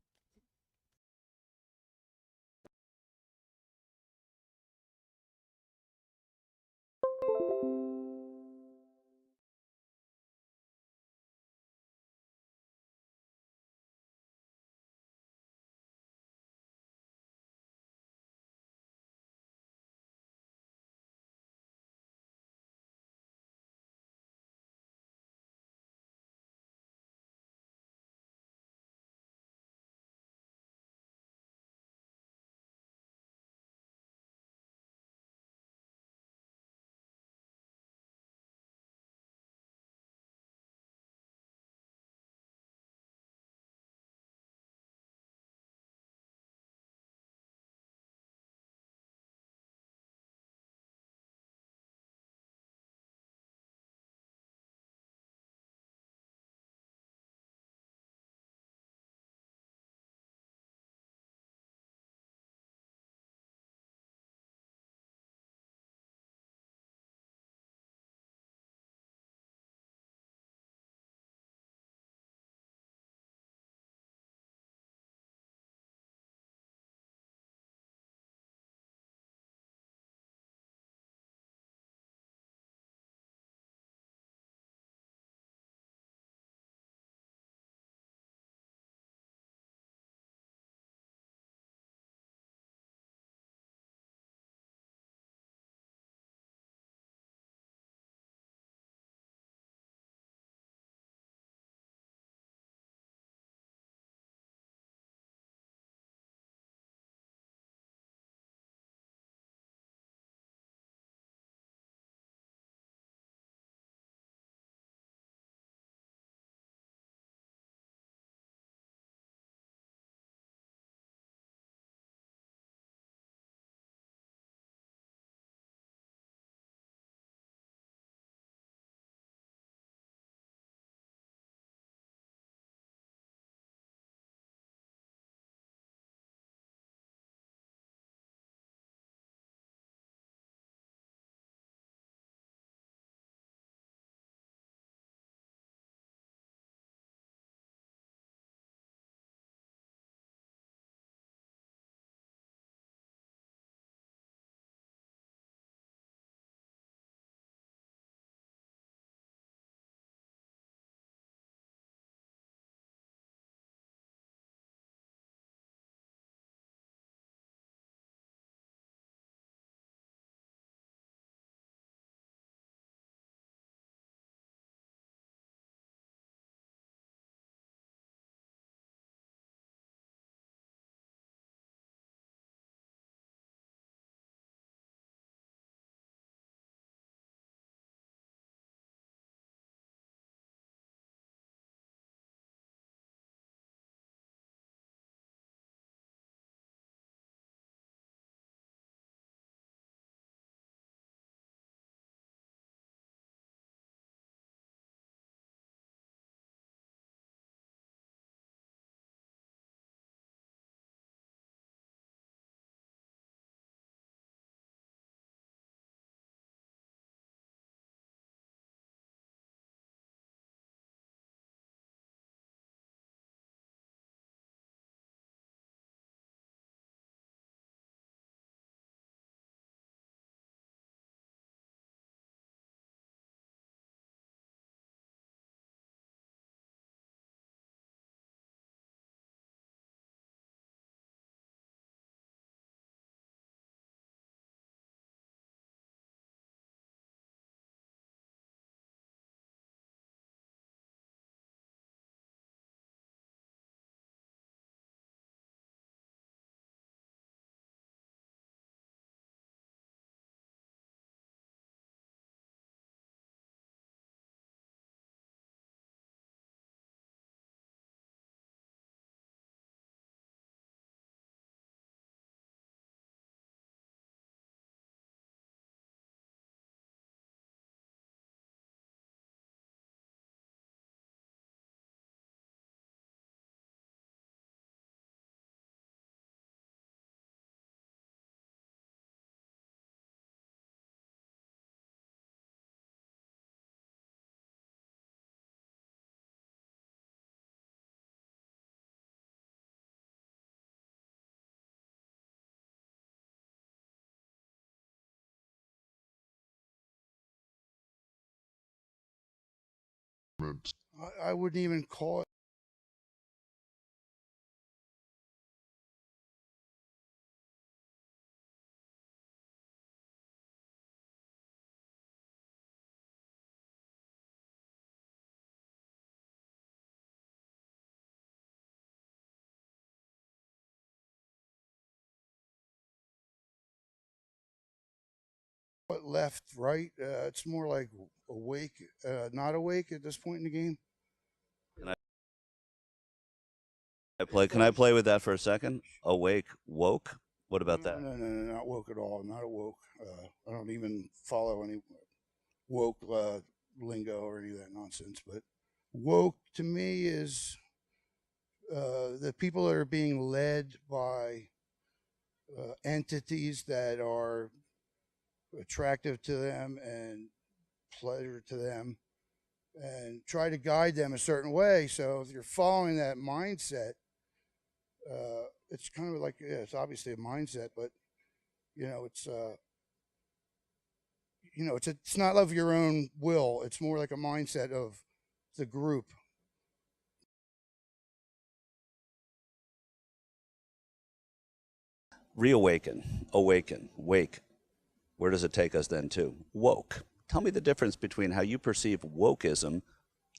S18: I wouldn't even call it. Left, right. It's more like awake, not awake at this point in the game.
S19: Can I play with that for a second? Awake, woke. What about that?
S18: No, not woke at all. Not woke. I don't even follow any woke lingo or any of that nonsense. But woke to me is the people that are being led by entities that are attractive to them and pleasure to them, and try to guide them a certain way. So if you're following that mindset, it's kind of like, yeah, it's obviously a mindset, but it's not of your own will. It's more like a mindset of the group.
S19: Reawaken, awaken, wake. Where does it take us then to? Woke. Tell me the difference between how you perceive wokeism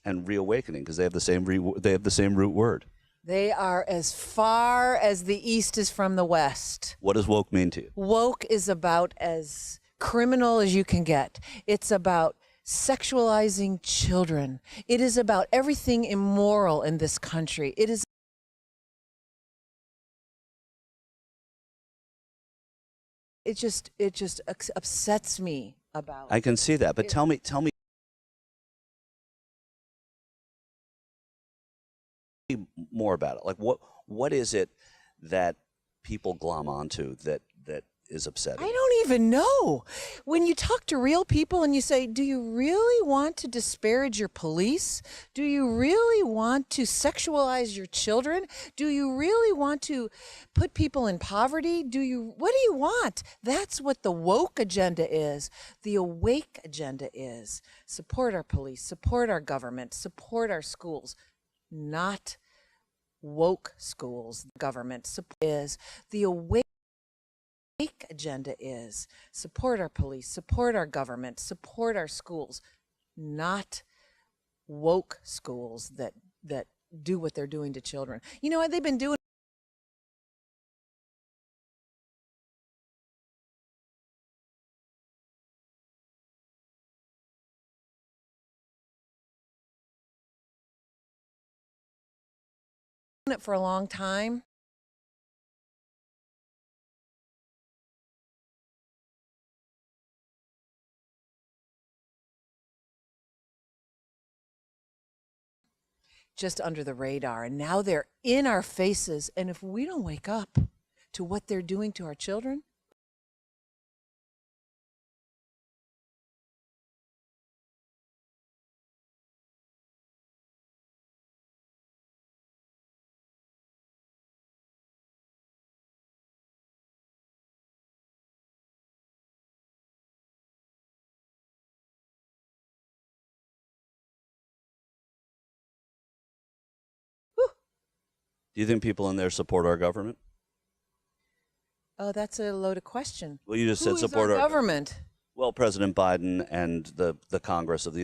S19: and reawakening, because they have the same root word.
S20: They are as far as the East is from the West.
S19: What does woke mean to you?
S20: Woke is about as criminal as you can get. It's about sexualizing children. It is about everything immoral in this country. It just upsets me about.
S19: I can see that, but tell me more about it. Like what is it that people glom onto that is upsetting?
S20: I don't even know. When you talk to real people and you say, do you really want to disparage your police? Do you really want to sexualize your children? Do you really want to put people in poverty? What do you want? That's what the woke agenda is. The awake agenda is support our police, support our government, support our schools, not woke schools. Government is the awake agenda is support our police, support our government, support our schools, not woke schools that do what they're doing to children. You know what they've been doing? It for a long time. Just under the radar, and now they're in our faces, and if we don't wake up to what they're doing to our children,
S19: Do you think people in there support our government?
S20: oh, that's a loaded question.
S19: Well, you just said
S20: Who is
S19: support
S20: our
S19: our
S20: government.
S19: Well, President Biden and the Congress of the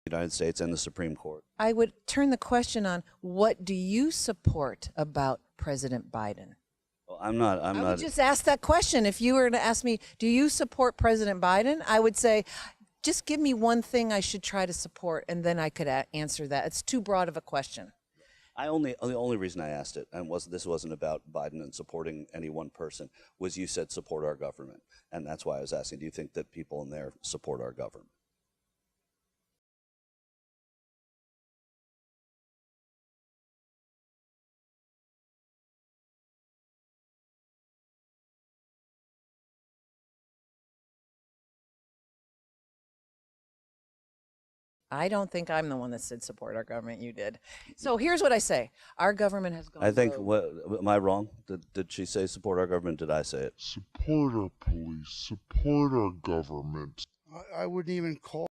S19: United States and the Supreme Court.
S20: I would turn the question on, what do you support about President Biden?
S19: Well, I'm not.
S20: I would just ask that question. If you were to ask me, do you support President Biden? I would say, just give me one thing I should try to support, and then I could answer that. It's too broad of a question.
S19: The only reason I asked it, and this wasn't about Biden and supporting any one person, was you said support our government, and that's why I was asking. Do you think that people in there support our government?
S20: I don't think I'm the one that said support our government. You did. So here's what I say. Our government has gone
S19: I think,
S20: rogue.
S19: am I wrong? Did she say support our government? Did I say it?
S21: Support our police, support our government.
S18: I wouldn't even call.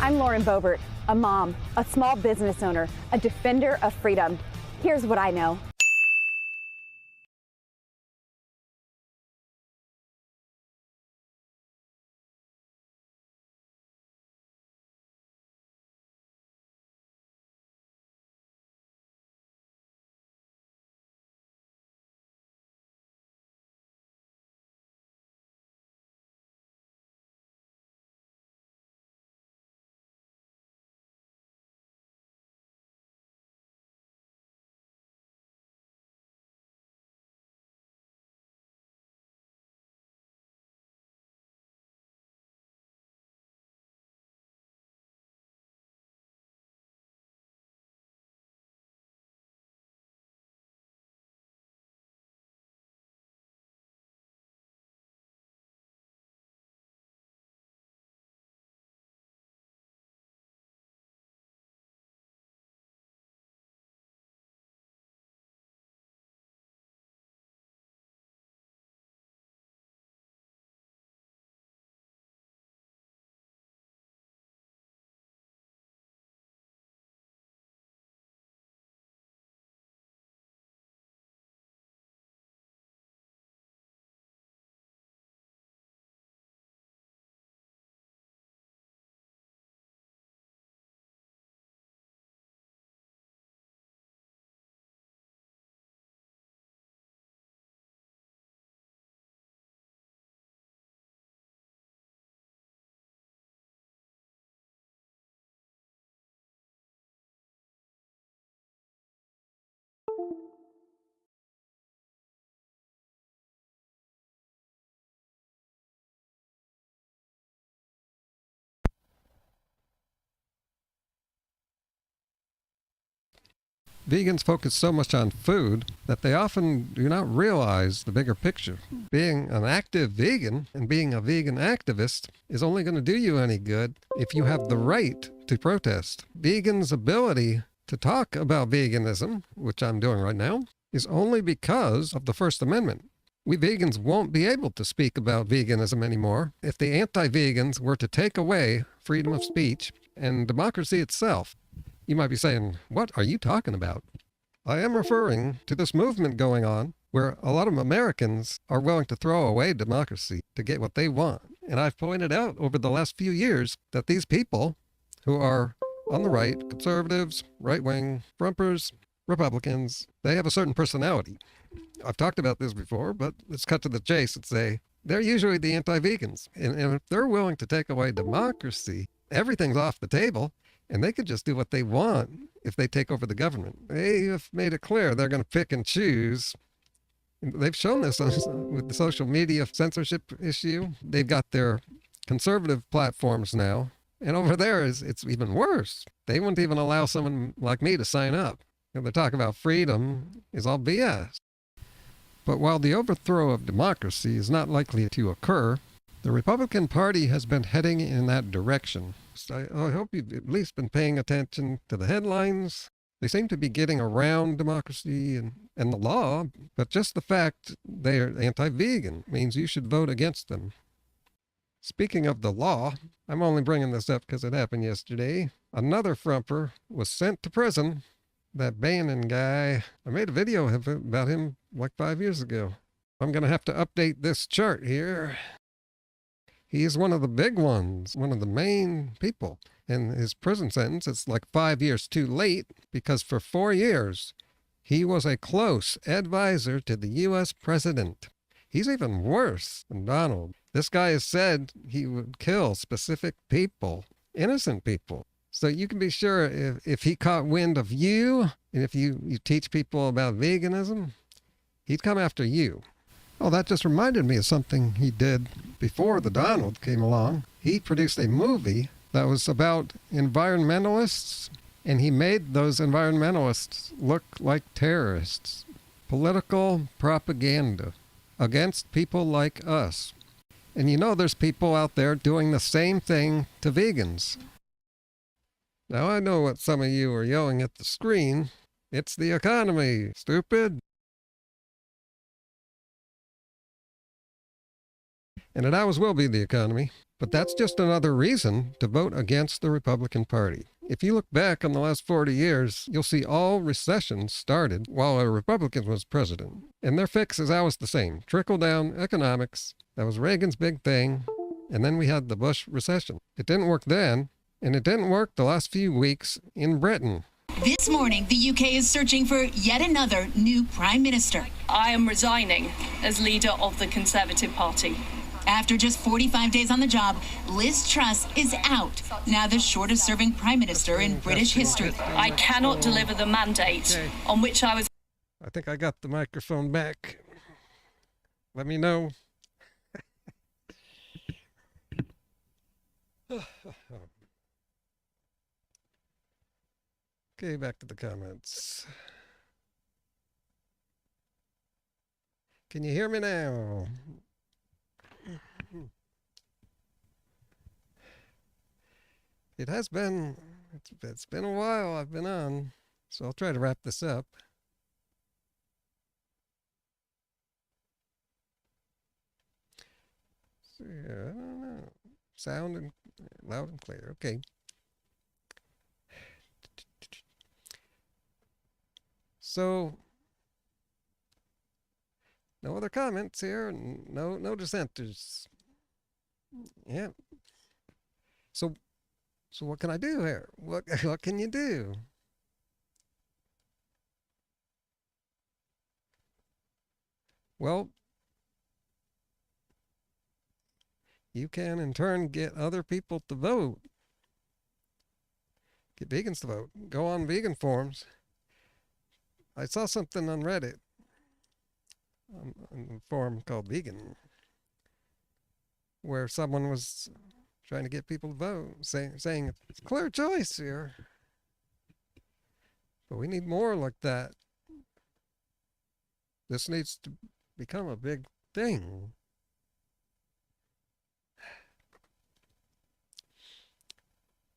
S22: I'm Lauren Boebert, a mom, a small business owner, a defender of freedom. Here's what I know.
S1: Vegans focus so much on food that they often do not realize the bigger picture. Being an active vegan and being a vegan activist is only going to do you any good if you have the right to protest. Vegans' ability to talk about veganism, which I'm doing right now, is only because of the First Amendment. We vegans won't be able to speak about veganism anymore if the anti-vegans were to take away freedom of speech and democracy itself. You might be saying, what are you talking about? I am referring to this movement going on where a lot of Americans are willing to throw away democracy to get what they want. And I've pointed out over the last few years that these people who are on the right, conservatives, right-wing, Trumpers, Republicans, they have a certain personality. I've talked about this before, but let's cut to the chase and say they're usually the anti-vegans. And if they're willing to take away democracy, everything's off the table. And they could just do what they want if they take over the government. They have made it clear they're going to pick and choose. They've shown this with the social media censorship issue. They've got their conservative platforms now. And over there, it's even worse. They wouldn't even allow someone like me to sign up. And the talk about freedom is all BS. But while the overthrow of democracy is not likely to occur, the Republican Party has been heading in that direction. I hope you've at least been paying attention to the headlines. They seem to be getting around democracy and the law, but just the fact they're anti-vegan means you should vote against them. Speaking of the law, I'm only bringing this up because it happened yesterday. Another frumper was sent to prison. That Bannon guy, I made a video about him like 5 years ago. I'm going to have to update this chart here. He's one of the big ones, one of the main people. And his prison sentence, it's like 5 years too late because for 4 years, he was a close advisor to the U.S. president. He's even worse than Donald. This guy has said he would kill specific people, innocent people. So you can be sure if he caught wind of you, and if you teach people about veganism, he'd come after you. Oh, that just reminded me of something he did before the Donald came along. He produced a movie that was about environmentalists, and he made those environmentalists look like terrorists. political propaganda against people like us. And you know there's people out there doing the same thing to vegans. Now I know what some of you are yelling at the screen. It's the economy, stupid. And it always will be the economy. But that's just another reason to vote against the Republican Party. If you look back on the last 40 years, you'll see all recessions started while a Republican was president. And their fix is always the same. Trickle-down economics. That was Reagan's big thing. And then we had the Bush recession. It didn't work then, and it didn't work the last few weeks in Britain.
S2: This morning, the UK is searching for yet another new Prime Minister.
S3: I am resigning as leader of the Conservative Party.
S2: After just 45 days on the job, Liz Truss is out, now the shortest serving Prime Minister in British history.
S3: I cannot deliver the mandate on which I was...
S1: I think I got the microphone back. Let me know. Okay, back to the comments. Can you hear me now? It has been, it's been a while I've been on, so I'll try to wrap this up. So, yeah, I don't know. Sound and loud and clear. Okay. So, no other comments here. No dissenters. Yeah. So what can I do here? What can you do? Well, you can in turn get other people to vote. Get vegans to vote. Go on vegan forums. I saw something on Reddit, on a forum called Vegan, where someone was trying to get people to vote, saying it's a clear choice here. But we need more like that. This needs to become a big thing.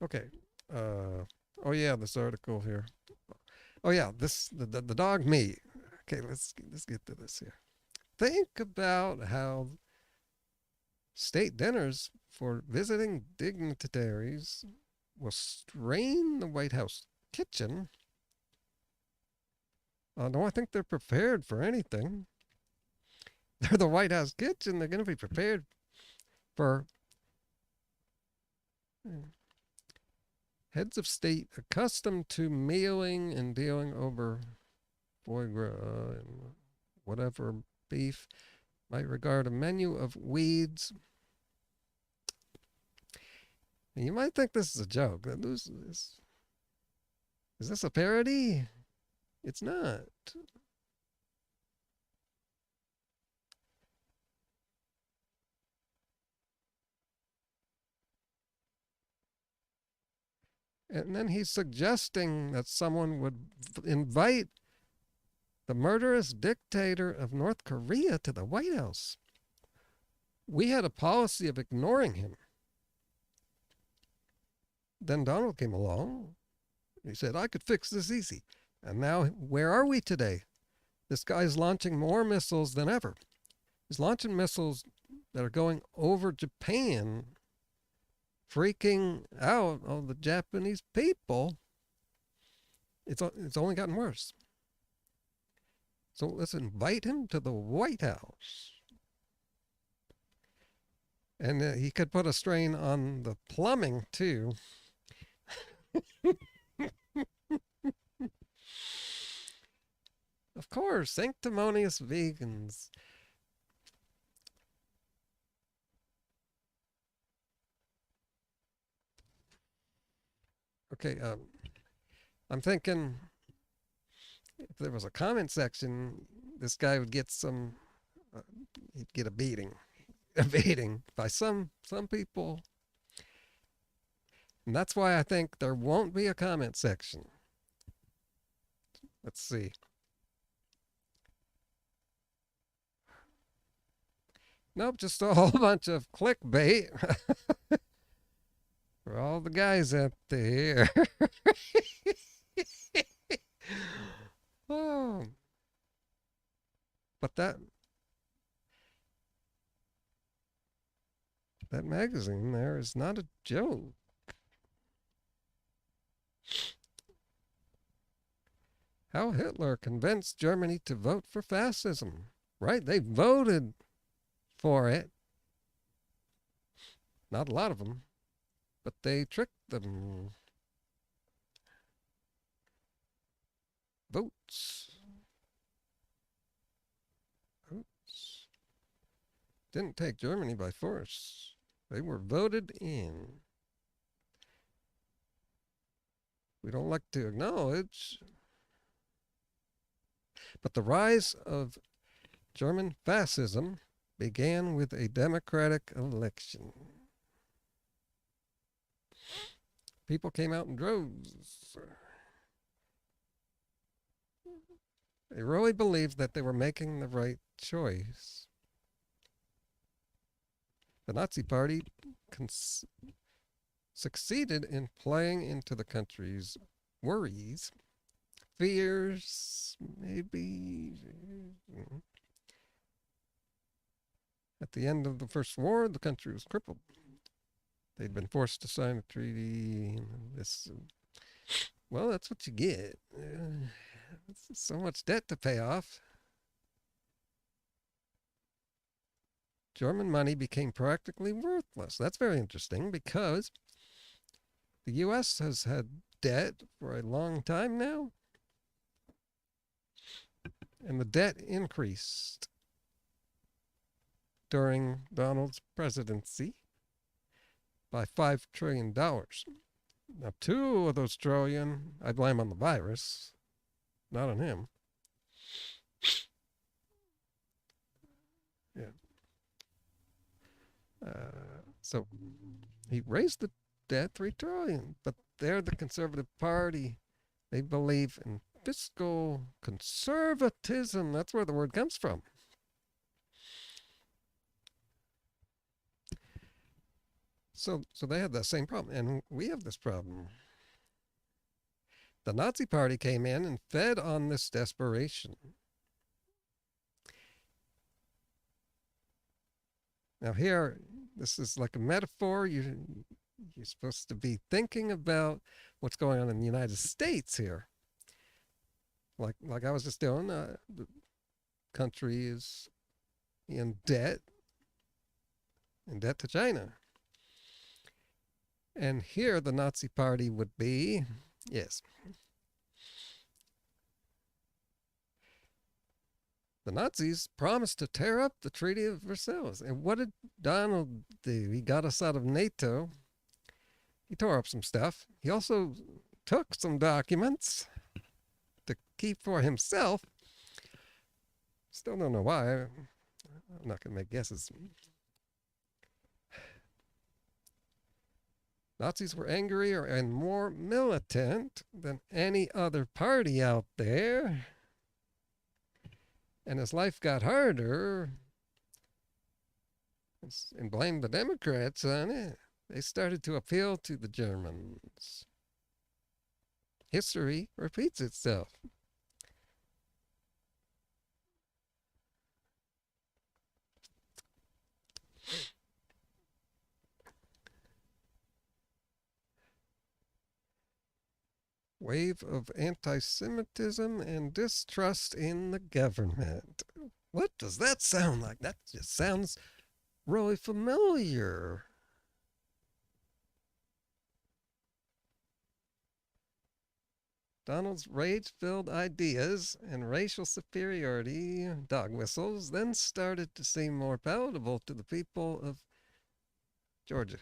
S1: Okay. Oh yeah, this article here. Oh yeah, the dog meat. Okay, let's get to this here. Think about how state dinners for visiting dignitaries will strain the White House kitchen. No, I think they're prepared for anything. They're the White House kitchen. They're going to be prepared for heads of state accustomed to mealing and dealing over foie gras and whatever beef might regard a menu of weeds. And you might think this is a joke. Is this a parody? It's not. And then he's suggesting that someone would invite the murderous dictator of North Korea to the White House. We had a policy of ignoring him. Then Donald came along. He said, I could fix this easy. And now, where are we today? This guy's launching more missiles than ever. He's launching missiles that are going over Japan, freaking out all the Japanese people. It's only gotten worse. So let's invite him to the White House. And he could put a strain on the plumbing, too. Of course, sanctimonious vegans. Okay, I'm thinking if there was a comment section, this guy would get some, he'd get a beating by some people. And that's why I think there won't be a comment section. Let's see. Nope, just a whole bunch of clickbait for all the guys out there. Oh. But that magazine there is not a joke. How Hitler convinced Germany to vote for fascism. Right? They voted for it. Not a lot of them, but they tricked them. Votes. Votes. Didn't take Germany by force. They were voted in. We don't like to acknowledge. But the rise of German fascism began with a democratic election. People came out in droves. They really believed that they were making the right choice. The Nazi Party succeeded in playing into the country's worries, fears, maybe. At the end of the First War, the country was crippled. They'd been forced to sign a treaty. Well, that's what you get. So much debt to pay off. German money became practically worthless. That's very interesting because the U.S. has had debt for a long time now. And the debt increased during Donald's presidency by $5 trillion. Now, 2 of those trillion, I blame on the virus, not on him. Yeah. So he raised the debt $3 trillion, but they're the Conservative Party. They believe in fiscal conservatism. That's where the word comes from. So they have that same problem, and we have this problem. The Nazi Party came in and fed on this desperation. Now here, this is like a metaphor. You're supposed to be thinking about what's going on in the United States here. Like I was just doing, the country is in debt to China. And here the Nazi Party would be, yes. The Nazis promised to tear up the Treaty of Versailles. And what did Donald do? He got us out of NATO. He tore up some stuff. He also took some documents to keep for himself. Still don't know why. I'm not going to make guesses. Nazis were angrier and more militant than any other party out there. And as life got harder, and blamed the Democrats on it, they started to appeal to the Germans. History repeats itself. Wave of anti-Semitism and distrust in the government. What does that sound like? That just sounds really familiar. Donald's rage-filled ideas and racial superiority dog whistles then started to seem more palatable to the people of Georgia.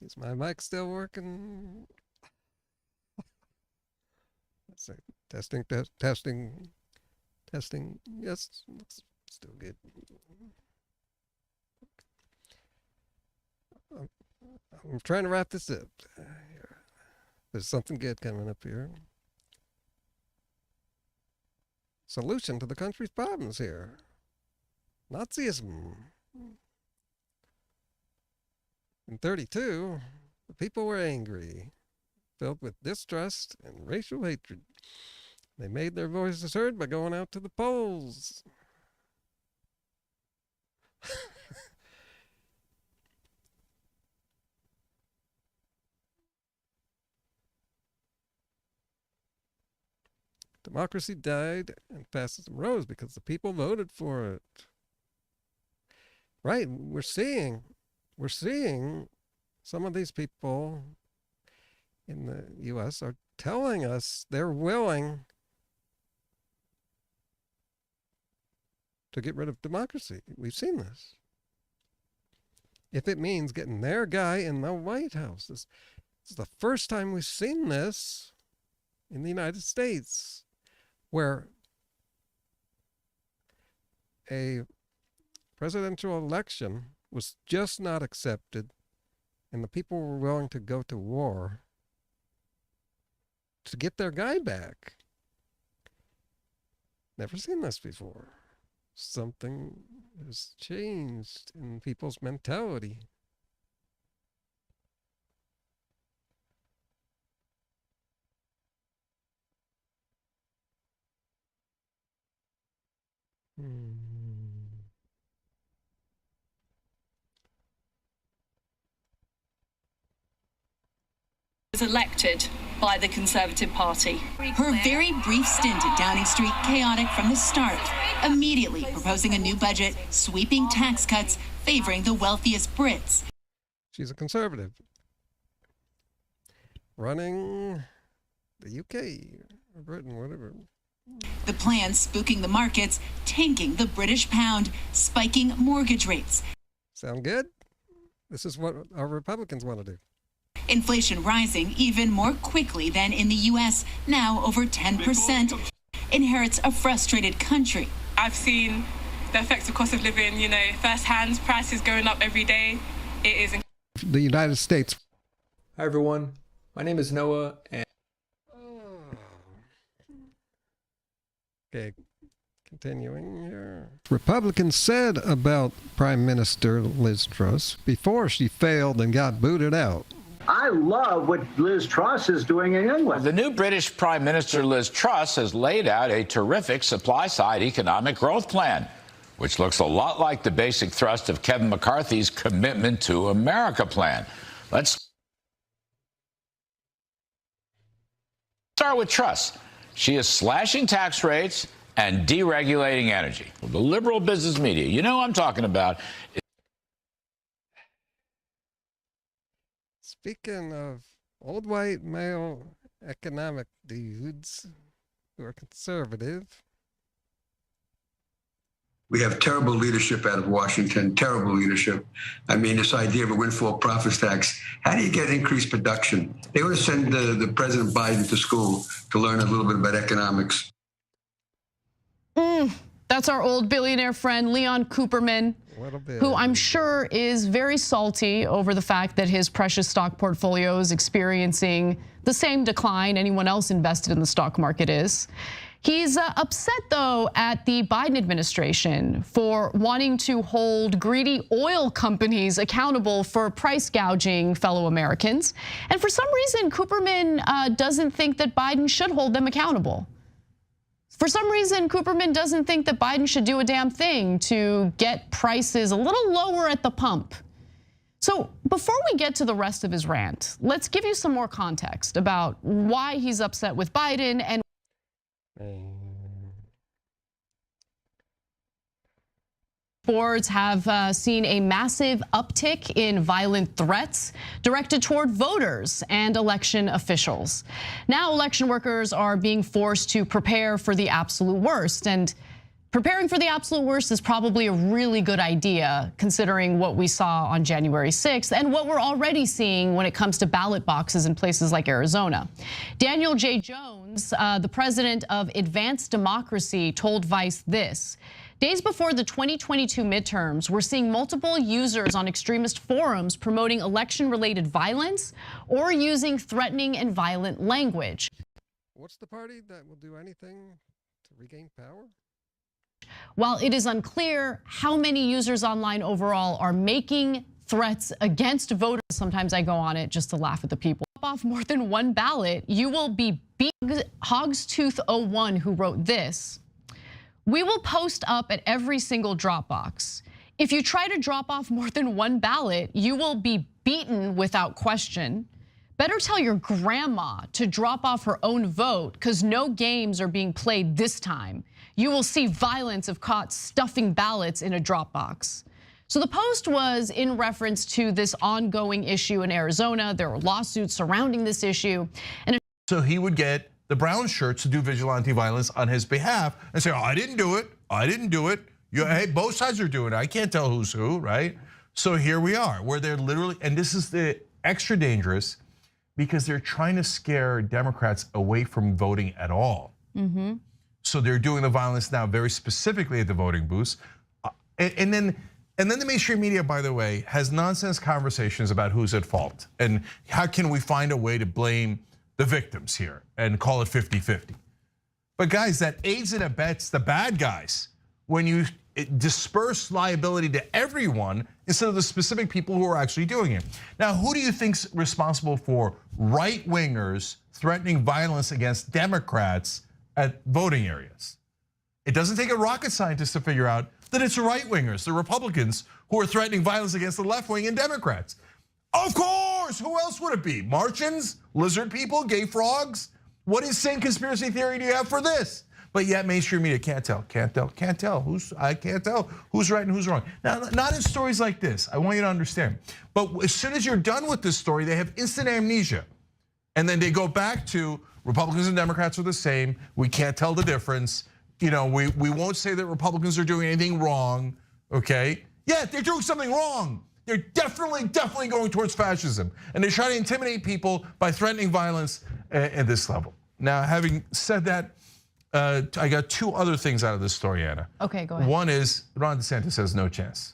S1: Is my mic still working? Let's see. Testing. Yes, looks still good. I'm trying to wrap this up. There's something good coming up here. solution to the country's problems here. Nazism. In 1932, the people were angry, filled with distrust and racial hatred. They made their voices heard by going out to the polls. Democracy died and fascism rose because the people voted for it. Right, we're seeing some of these people in the U.S. are telling us they're willing to get rid of democracy. We've seen this. If it means getting their guy in the White House. This is the first time we've seen this in the United States, where a presidential election was just not accepted and the people were willing to go to war to get their guy back. Never seen this before. Something has changed in people's mentality.
S3: Was elected by the Conservative Party.
S2: Her very brief stint at Downing Street chaotic from the start, immediately proposing a new budget, sweeping tax cuts, favoring the wealthiest Brits.
S1: She's a conservative, running the UK, or Britain, whatever.
S2: The plan spooking the markets, tanking the British pound, spiking mortgage rates.
S1: Sound good? This is what our Republicans want to do.
S2: Inflation rising even more quickly than in the U.S., now over 10%, inherits a frustrated country.
S3: I've seen the effects of cost of living, firsthand, prices going up every day. It is.
S1: The United States.
S4: Hi everyone, my name is Noah and...
S1: Okay, continuing here. Republicans said about Prime Minister Liz Truss before she failed and got booted out.
S6: I love what Liz Truss is doing in England.
S11: The new British Prime Minister Liz Truss has laid out a terrific supply-side economic growth plan, which looks a lot like the basic thrust of Kevin McCarthy's Commitment to America plan. Let's start with Truss. She is slashing tax rates and deregulating energy. The liberal business media, you know what I'm talking about.
S1: Speaking of old white male economic dudes who are conservative.
S5: We have terrible leadership out of Washington, terrible leadership. I mean, this idea of a windfall profits tax, how do you get increased production? They want to send the President Biden to school to learn a little bit about economics.
S23: That's our old billionaire friend, Leon Cooperman, who I'm sure is very salty over the fact that his precious stock portfolio is experiencing the same decline anyone else invested in the stock market is. He's upset, though, at the Biden administration for wanting to hold greedy oil companies accountable for price gouging fellow Americans. And for some reason, Cooperman doesn't think that Biden should hold them accountable. For some reason, Cooperman doesn't think that Biden should do a damn thing to get prices a little lower at the pump. So before we get to the rest of his rant, let's give you some more context about why he's upset with Biden and boards have seen a massive uptick in violent threats directed toward voters and election officials. Now election workers are being forced to prepare for the absolute worst, and preparing for the absolute worst is probably a really good idea considering what we saw on January 6th and what we're already seeing when it comes to ballot boxes in places like Arizona. Daniel J. Jones, the president of Advanced Democracy, told Vice this: days before the 2022 midterms, we're seeing multiple users on extremist forums promoting election-related violence or using threatening and violent language.
S1: What's the party that will do anything to regain power?
S23: While it is unclear how many users online overall are making threats against voters, sometimes I go on it just to laugh at the people. Off more than one ballot, you will be beat. Hogstooth01, who wrote this: we will post up at every single drop box. If you try to drop off more than one ballot, you will be beaten without question. Better tell your grandma to drop off her own vote, because no games are being played this time. You will see violence if caught stuffing ballots in a drop box. So the post was in reference to this ongoing issue in Arizona. There were lawsuits surrounding this issue.
S7: So he would get the brown shirts to do vigilante violence on his behalf and say, oh, I didn't do it, I didn't do it. Hey, both sides are doing it, I can't tell who's who, right? So here we are, where they're literally, and this is the extra dangerous, because they're trying to scare Democrats away from voting at all. So they're doing the violence now very specifically at the voting booths. And then the mainstream media, by the way, has nonsense conversations about who's at fault and how can we find a way to blame the victims here and call it 50-50. But guys, that aids and abets the bad guys when you disperse liability to everyone instead of the specific people who are actually doing it. Now, who do you think's responsible for right-wingers threatening violence against Democrats at voting areas? It doesn't take a rocket scientist to figure out that it's right-wingers, the Republicans, who are threatening violence against the left wing and Democrats. Of course, who else would it be? Martians, lizard people, gay frogs? What insane conspiracy theory do you have for this? But yet mainstream media can't tell. I can't tell who's right and who's wrong. Now, not in stories like this, I want you to understand. But as soon as you're done with this story, they have instant amnesia. And then they go back to Republicans and Democrats are the same. We can't tell the difference. We won't say that Republicans are doing anything wrong, okay? Yeah, they're doing something wrong. They're definitely going towards fascism. And they try to intimidate people by threatening violence at this level. Now, having said that, I got two other things out of this story, Anna.
S23: Okay, go ahead.
S7: One is Ron DeSantis has no chance.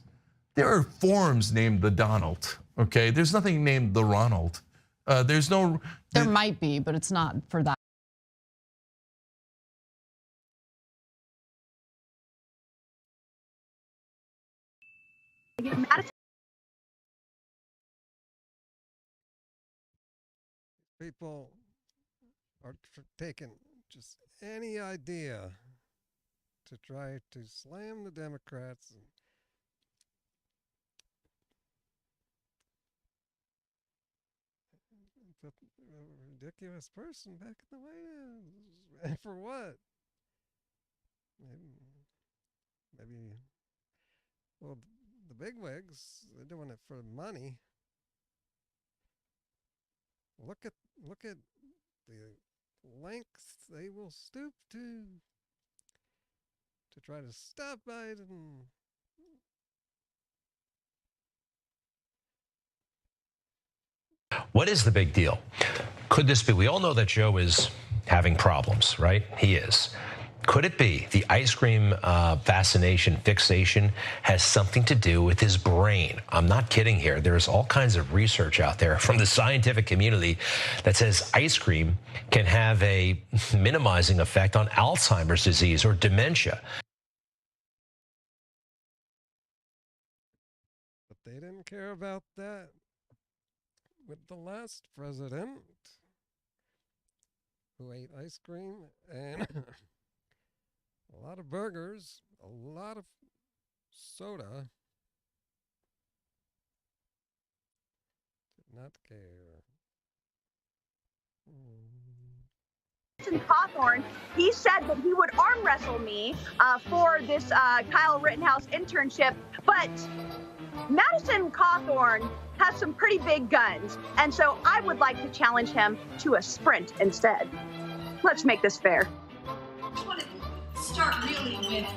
S7: There are forums named the Donald, okay? There's nothing named the Ronald. There's no.
S23: There might be, but it's not for that.
S1: People are taking just any idea to try to slam the Democrats. And put a ridiculous person back in the White House. And for what? Maybe, well, the bigwigs, they're doing it for money. Look at the lengths they will stoop to try to stop Biden.
S8: What is the big deal? Could this be? We all know that Joe is having problems, right? He is. Could it be the ice cream fixation has something to do with his brain? I'm not kidding here. There's all kinds of research out there from the scientific community that says ice cream can have a minimizing effect on Alzheimer's disease or dementia.
S1: But they didn't care about that with the last president, who ate ice cream and a lot of burgers, a lot of soda. Did not care.
S9: Cawthorn, he said that he would arm wrestle me for this Kyle Rittenhouse internship, but Madison Cawthorn has some pretty big guns, and so I would like to challenge him to a sprint instead. Let's make this fair.
S2: Start really with.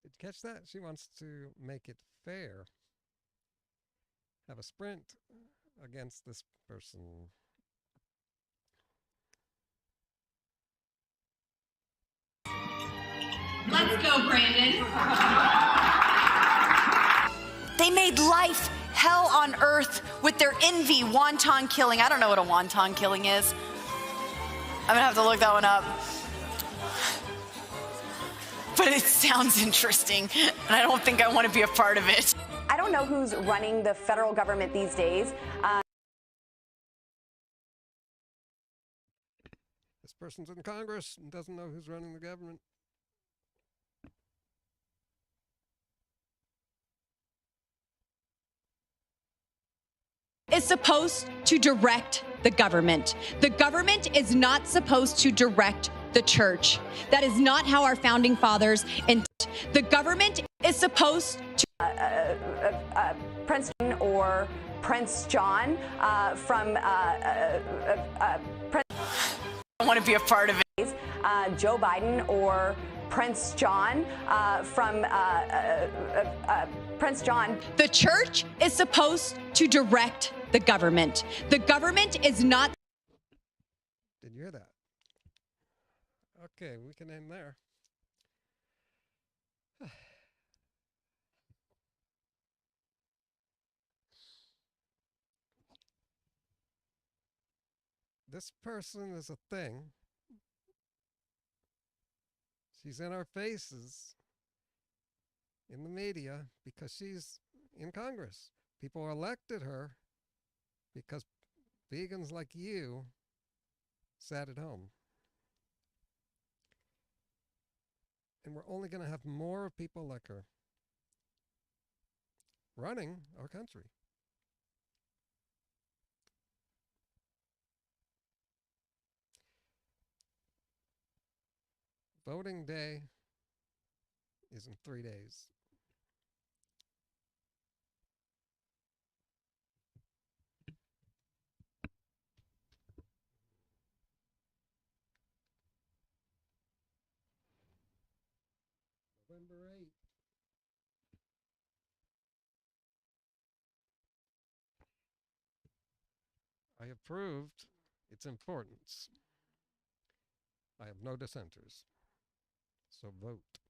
S1: Did you catch that? She wants to make it fair. Have a sprint against this person.
S2: Let's go, Brandon.
S24: They made life hell on earth with their envy wonton killing. I don't know what a wonton killing is. I'm gonna have to look that one up. But it sounds interesting, and I don't think I want to be a part of it.
S22: I don't know who's running the federal government these days.
S1: This person's in Congress and doesn't know who's running the government.
S10: Is supposed to direct the government. The government is not supposed to direct the church. That is not how our founding fathers intended. The government is supposed to.
S22: Prince or Prince John from Prince.
S24: I want to be a part of it.
S22: Joe Biden or Prince John from Prince John.
S10: The church is supposed to direct the government. The government is not.
S1: Did you hear that? Okay, we can end there. This person is a thing. She's in our faces in the media because she's in Congress. People elected her because vegans like you sat at home. And we're only going to have more people like her running our country. Voting day is in 3 days. November 8th. I have proved its importance. I have no dissenters. So vote.